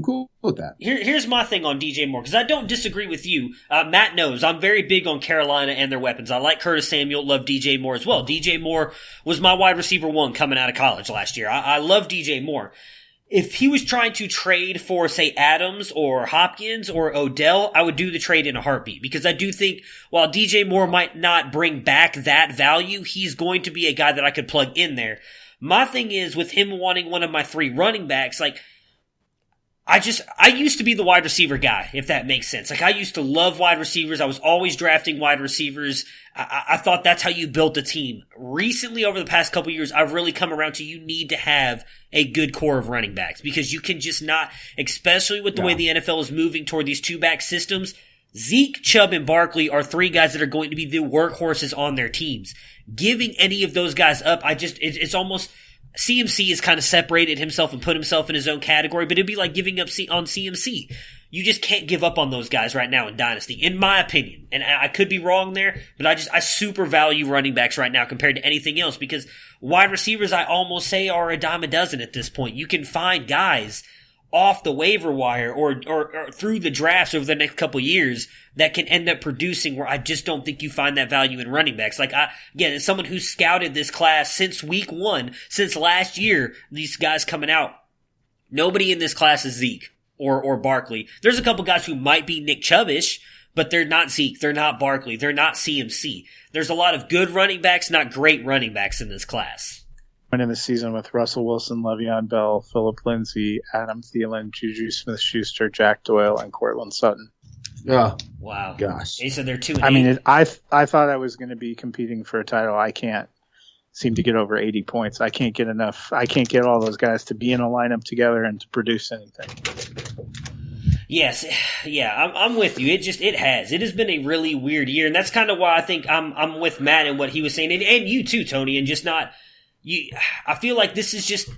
cool with that. Here's my thing on DJ Moore, because I don't disagree with you. Matt knows I'm very big on Carolina and their weapons. I like Curtis Samuel, love DJ Moore as well. DJ Moore was my wide receiver 1 coming out of college last year. I love DJ Moore. If he was trying to trade for, say, Adams or Hopkins or Odell, I would do the trade in a heartbeat, because I do think while DJ Moore might not bring back that value, he's going to be a guy that I could plug in there. My thing is, with him wanting one of my 3 running backs, like, I used to be the wide receiver guy, if that makes sense. Like, I used to love wide receivers. I was always drafting wide receivers. I thought that's how you built a team. Recently, over the past couple years, I've really come around to you need to have a good core of running backs, because you can just not, especially with the way the NFL is moving toward these 2-back systems. Zeke, Chubb, and Barkley are 3 guys that are going to be the workhorses on their teams. Giving any of those guys up, it's almost... CMC has kind of separated himself and put himself in his own category, but it'd be like giving up on CMC. You just can't give up on those guys right now in Dynasty, in my opinion. And I could be wrong there, but I super value running backs right now compared to anything else, because wide receivers, I almost say, are a dime a dozen at this point. You can find guys off the waiver wire or through the drafts over the next couple years that can end up producing, where I just don't think you find that value in running backs. Like, again, as someone who's scouted this class since week 1, since last year, these guys coming out, nobody in this class is Zeke or Barkley. There's a couple guys who might be Nick Chubb-ish, but they're not Zeke, they're not Barkley, they're not CMC. There's a lot of good running backs, not great running backs in this class. Went in the season with Russell Wilson, Le'Veon Bell, Phillip Lindsay, Adam Thielen, Juju Smith-Schuster, Jack Doyle, and Cortland Sutton. Oh, wow. Gosh. He said they're 2-8. I mean, I thought I was going to be competing for a title. I can't seem to get over 80 points. I can't get enough. I can't get all those guys to be in a lineup together and to produce anything. Yes, yeah, I'm with you. It has been a really weird year, and that's kind of why I think I'm with Matt and what he was saying, and you too, Tony, and just not you. I feel like this is just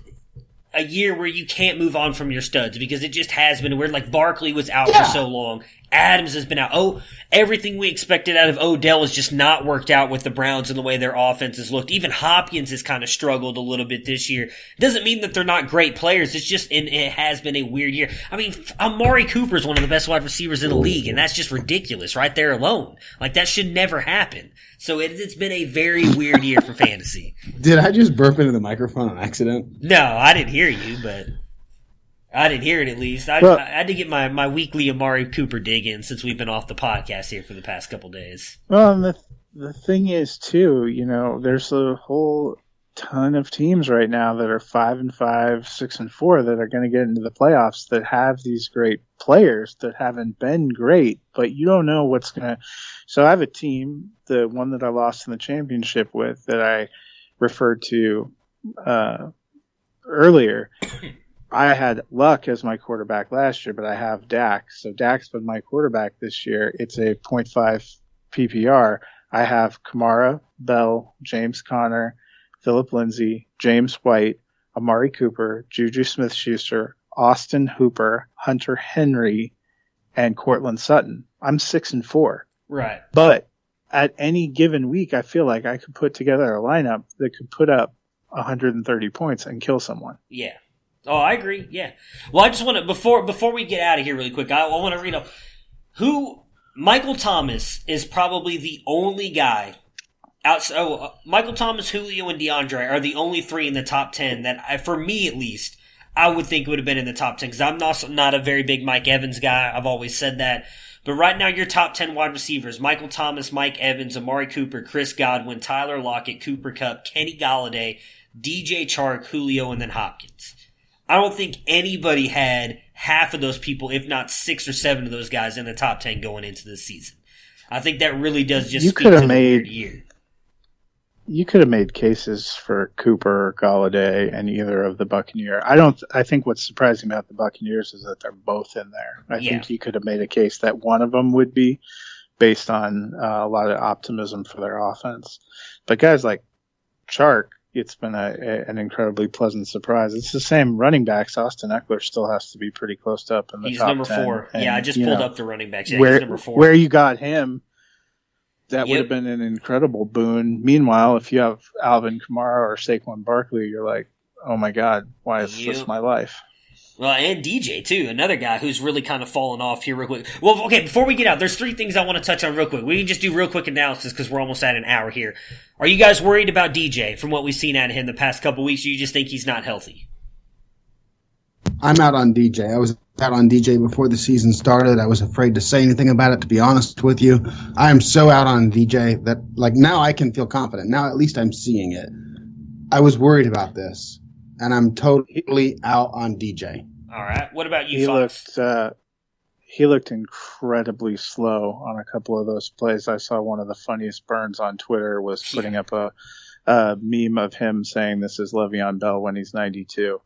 a year where you can't move on from your studs, because it just has been weird. Like, Barkley was out for so long. Adams has been out. Oh, everything we expected out of Odell has just not worked out with the Browns and the way their offense has looked. Even Hopkins has kind of struggled a little bit this year. Doesn't mean that they're not great players. It's just, it has been a weird year. I mean, Amari Cooper is one of the best wide receivers in the league, and that's just ridiculous right there alone. Like, that should never happen. So it's been a very weird year for fantasy. Did I just burp into the microphone on accident? No, I didn't hear you, but I didn't hear it at least. I had to get my weekly Amari Cooper dig in since we've been off the podcast here for the past couple days. Well, and the thing is, too, there's a whole ton of teams right now that are 5-5, 6-4 that are going to get into the playoffs that have these great players that haven't been great, but you don't know what's going to. So I have a team, the one that I lost in the championship with that I referred to earlier. I had Luck as my quarterback last year, but I have Dak. So Dak's been my quarterback this year. It's a 0.5 PPR. I have Kamara, Bell, James Conner, Phillip Lindsay, James White, Amari Cooper, Juju Smith-Schuster, Austin Hooper, Hunter Henry, and Cortland Sutton. I'm 6-4. Right. But at any given week, I feel like I could put together a lineup that could put up 130 points and kill someone. Yeah. Oh, I agree. Yeah. Well, I just want to before we get out of here really quick, I want to read up who Michael Thomas is probably the only guy Michael Thomas, Julio, and DeAndre are the only three in the top 10 that, for me at least, I would think would have been in the top 10 because I'm not a very big Mike Evans guy. I've always said that. But right now, your top 10 wide receivers, Michael Thomas, Mike Evans, Amari Cooper, Chris Godwin, Tyler Lockett, Cooper Kupp, Kenny Galladay, DJ Chark, Julio, and then Hopkins. I don't think anybody had half of those people, if not 6 or 7 of those guys in the top 10 going into the season. I think that really does just speak to the weird year. You could have made cases for Cooper or Galladay and either of the Buccaneers. I think what's surprising about the Buccaneers is that they're both in there. I think you could have made a case that one of them would be based on a lot of optimism for their offense. But guys like Chark, it's been an incredibly pleasant surprise. It's the same running backs. Austin Eckler still has to be pretty close to up in the top 10. He's number 4. And, I just pulled up the running backs. Yeah, he's number 4. Where you got him, that would have been an incredible boon. Meanwhile, if you have Alvin Kamara or Saquon Barkley, you're like, oh my God, why is this my life? Well, and DJ, too, another guy who's really kind of fallen off here real quick. Well, okay, before we get out, there's 3 things I want to touch on real quick. We can just do real quick analysis because we're almost at an hour here. Are you guys worried about DJ from what we've seen out of him the past couple weeks, or you just think he's not healthy? I'm out on DJ. I was out on DJ before the season started. I was afraid to say anything about it, to be honest with you. I am so out on DJ that, now I can feel confident. Now at least I'm seeing it. I was worried about this, and I'm totally out on DJ. All right. What about you, Fox? He looked incredibly slow on a couple of those plays. I saw one of the funniest burns on Twitter was putting up a meme of him saying this is Le'Veon Bell when he's 92.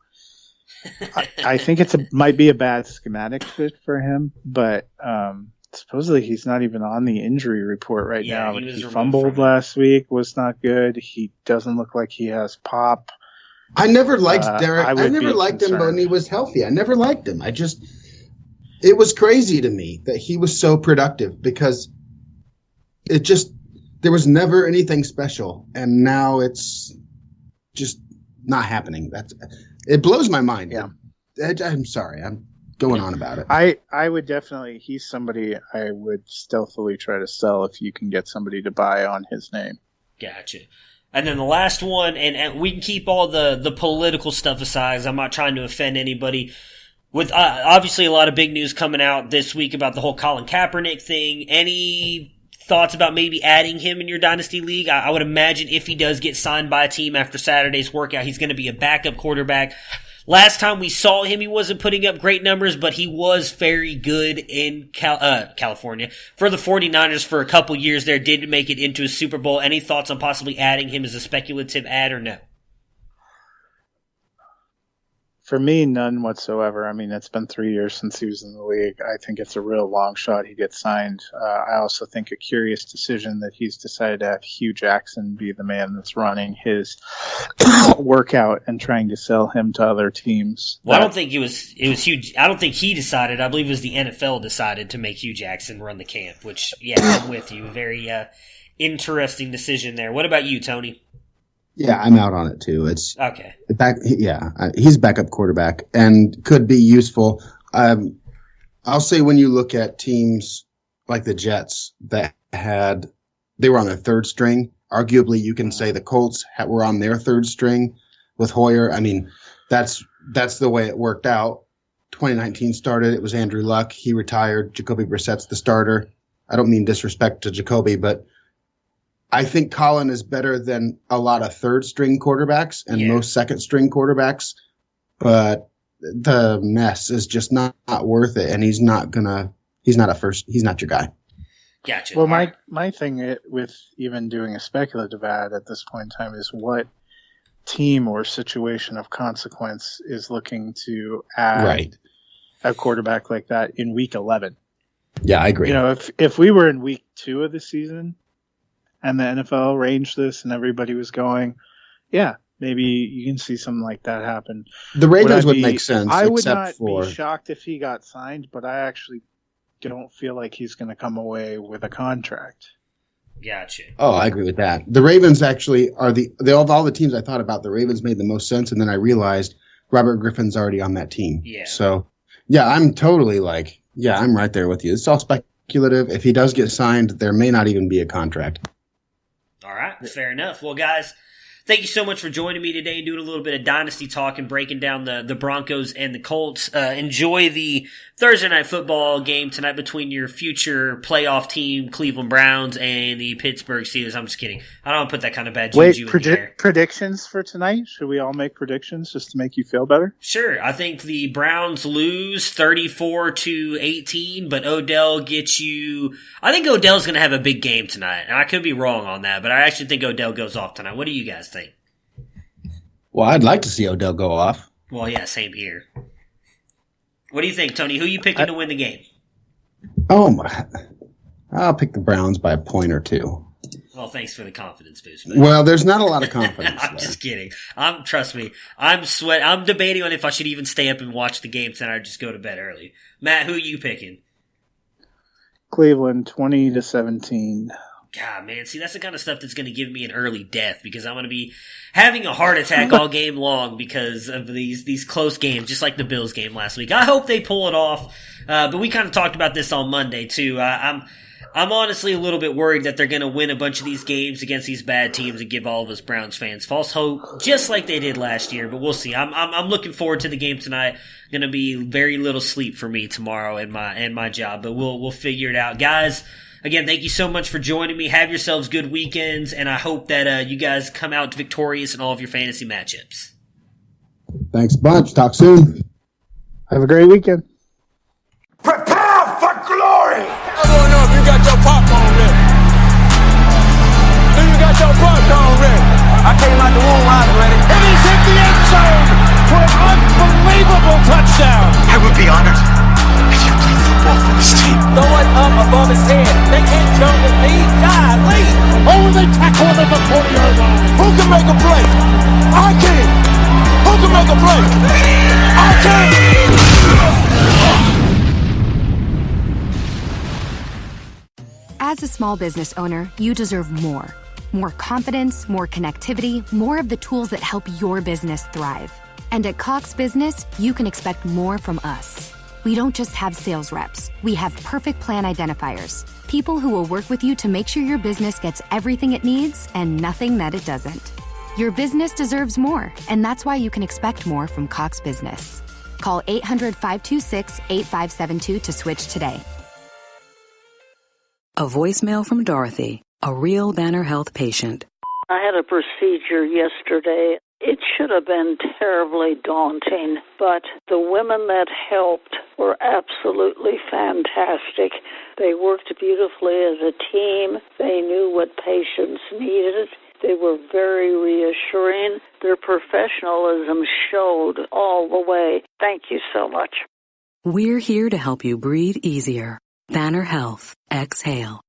I think might be a bad schematic fit for him, but supposedly he's not even on the injury report right now. He fumbled last week, was not good. He doesn't look like he has pop. I never liked Derek. I never liked him when he was healthy. I never liked him. It was crazy to me that he was so productive because there was never anything special, and now it's just not happening. It blows my mind. Yeah. I'm sorry. I'm going on about it. I would definitely, he's somebody I would stealthily try to sell if you can get somebody to buy on his name. Gotcha. And then the last one, and we can keep all the political stuff aside, I'm not trying to offend anybody. With obviously a lot of big news coming out this week about the whole Colin Kaepernick thing. Any thoughts about maybe adding him in your Dynasty League? I would imagine if he does get signed by a team after Saturday's workout, he's going to be a backup quarterback. Last time we saw him, he wasn't putting up great numbers, but he was very good in California. For the 49ers for a couple years there, did make it into a Super Bowl. Any thoughts on possibly adding him as a speculative ad or no? For me, none whatsoever. I mean, it's been 3 years since he was in the league. I think it's a real long shot he gets signed. I also think a curious decision that he's decided to have Hugh Jackson be the man that's running his workout and trying to sell him to other teams. Well, I don't think it was Hugh. I don't think he decided. I believe it was the NFL decided to make Hugh Jackson run the camp, which, yeah, I'm with you. Very interesting decision there. What about you, Tony? Yeah, I'm out on it too. It's okay. He's backup quarterback and could be useful. I'll say when you look at teams like the Jets that they were on their third string. Arguably, you can say the Colts were on their third string with Hoyer. I mean, that's the way it worked out. 2019 started. It was Andrew Luck. He retired. Jacoby Brissett's the starter. I don't mean disrespect to Jacoby, but I think Colin is better than a lot of third-string quarterbacks and most second-string quarterbacks, but the mess is just not worth it, and he's not your guy. Gotcha. Well, my thing with even doing a speculative ad at this point in time is what team or situation of consequence is looking to add a quarterback like that in week 11. Yeah, I agree. You know, if we were in week 2 of the season, and the NFL arranged this and everybody was going, yeah, maybe you can see something like that happen. The Ravens would make sense. I would not be shocked if he got signed, but I actually don't feel like he's going to come away with a contract. Gotcha. Oh, I agree with that. The Ravens actually are of all the teams I thought about, the Ravens made the most sense, and then I realized Robert Griffin's already on that team. Yeah. So, yeah, I'm totally I'm right there with you. It's all speculative. If he does get signed, there may not even be a contract. All right, fair enough. Well, guys, thank you so much for joining me today and doing a little bit of dynasty talk and breaking down the Broncos and the Colts. Enjoy the Thursday night football game tonight between your future playoff team, Cleveland Browns, and the Pittsburgh Steelers. I'm just kidding. I don't want to put that kind of bad juju in there. Predictions for tonight? Should we all make predictions just to make you feel better? Sure. I think the Browns lose 34-18, but Odell gets you. I think Odell's going to have a big game tonight, and I could be wrong on that, but I actually think Odell goes off tonight. What do you guys think? Well, I'd like to see Odell go off. Well, yeah, same here. What do you think, Tony? Who are you picking to win the game? Oh, I'll pick the Browns by a point or two. Well, thanks for the confidence boost, man. Well, there's not a lot of confidence I'm just kidding. Trust me. I'm debating on if I should even stay up and watch the game tonight or just go to bed early. Matt, who are you picking? Cleveland, 20-17. God, man, see, that's the kind of stuff that's going to give me an early death because I'm going to be having a heart attack all game long because of these close games, just like the Bills game last week. I hope they pull it off, but we kind of talked about this on Monday, too. I'm honestly a little bit worried that they're going to win a bunch of these games against these bad teams and give all of us Browns fans false hope, just like they did last year, but we'll see. I'm looking forward to the game tonight. Going to be very little sleep for me tomorrow in my job, but we'll figure it out. Guys, again, thank you so much for joining me. Have yourselves good weekends, and I hope that you guys come out victorious in all of your fantasy matchups. Thanks a bunch. Talk soon. Have a great weekend. Prepare for glory! I want to know if you got your popcorn ready. Do you got your popcorn ready? I came out the womb, I was ready. And he's hit the end zone for an unbelievable touchdown. I would be honored if you played football for this team. Throw it up above his head. They can't jump with me. Golly. Oh, they tackle him at the 40-yard line. Who can make a play? I can. Who can make a play? I can. As a small business owner, you deserve more. More confidence, more connectivity, more of the tools that help your business thrive. And at Cox Business, you can expect more from us. We don't just have sales reps. We have perfect plan identifiers. People who will work with you to make sure your business gets everything it needs and nothing that it doesn't. Your business deserves more, and that's why you can expect more from Cox Business. Call 800-526-8572 to switch today. A voicemail from Dorothy, a real Banner Health patient. I had a procedure yesterday. It should have been terribly daunting, but the women that helped were absolutely fantastic. They worked beautifully as a team. They knew what patients needed, They were very reassuring. Their professionalism showed all the way. Thank you so much. We're here to help you breathe easier. Banner Health. Exhale.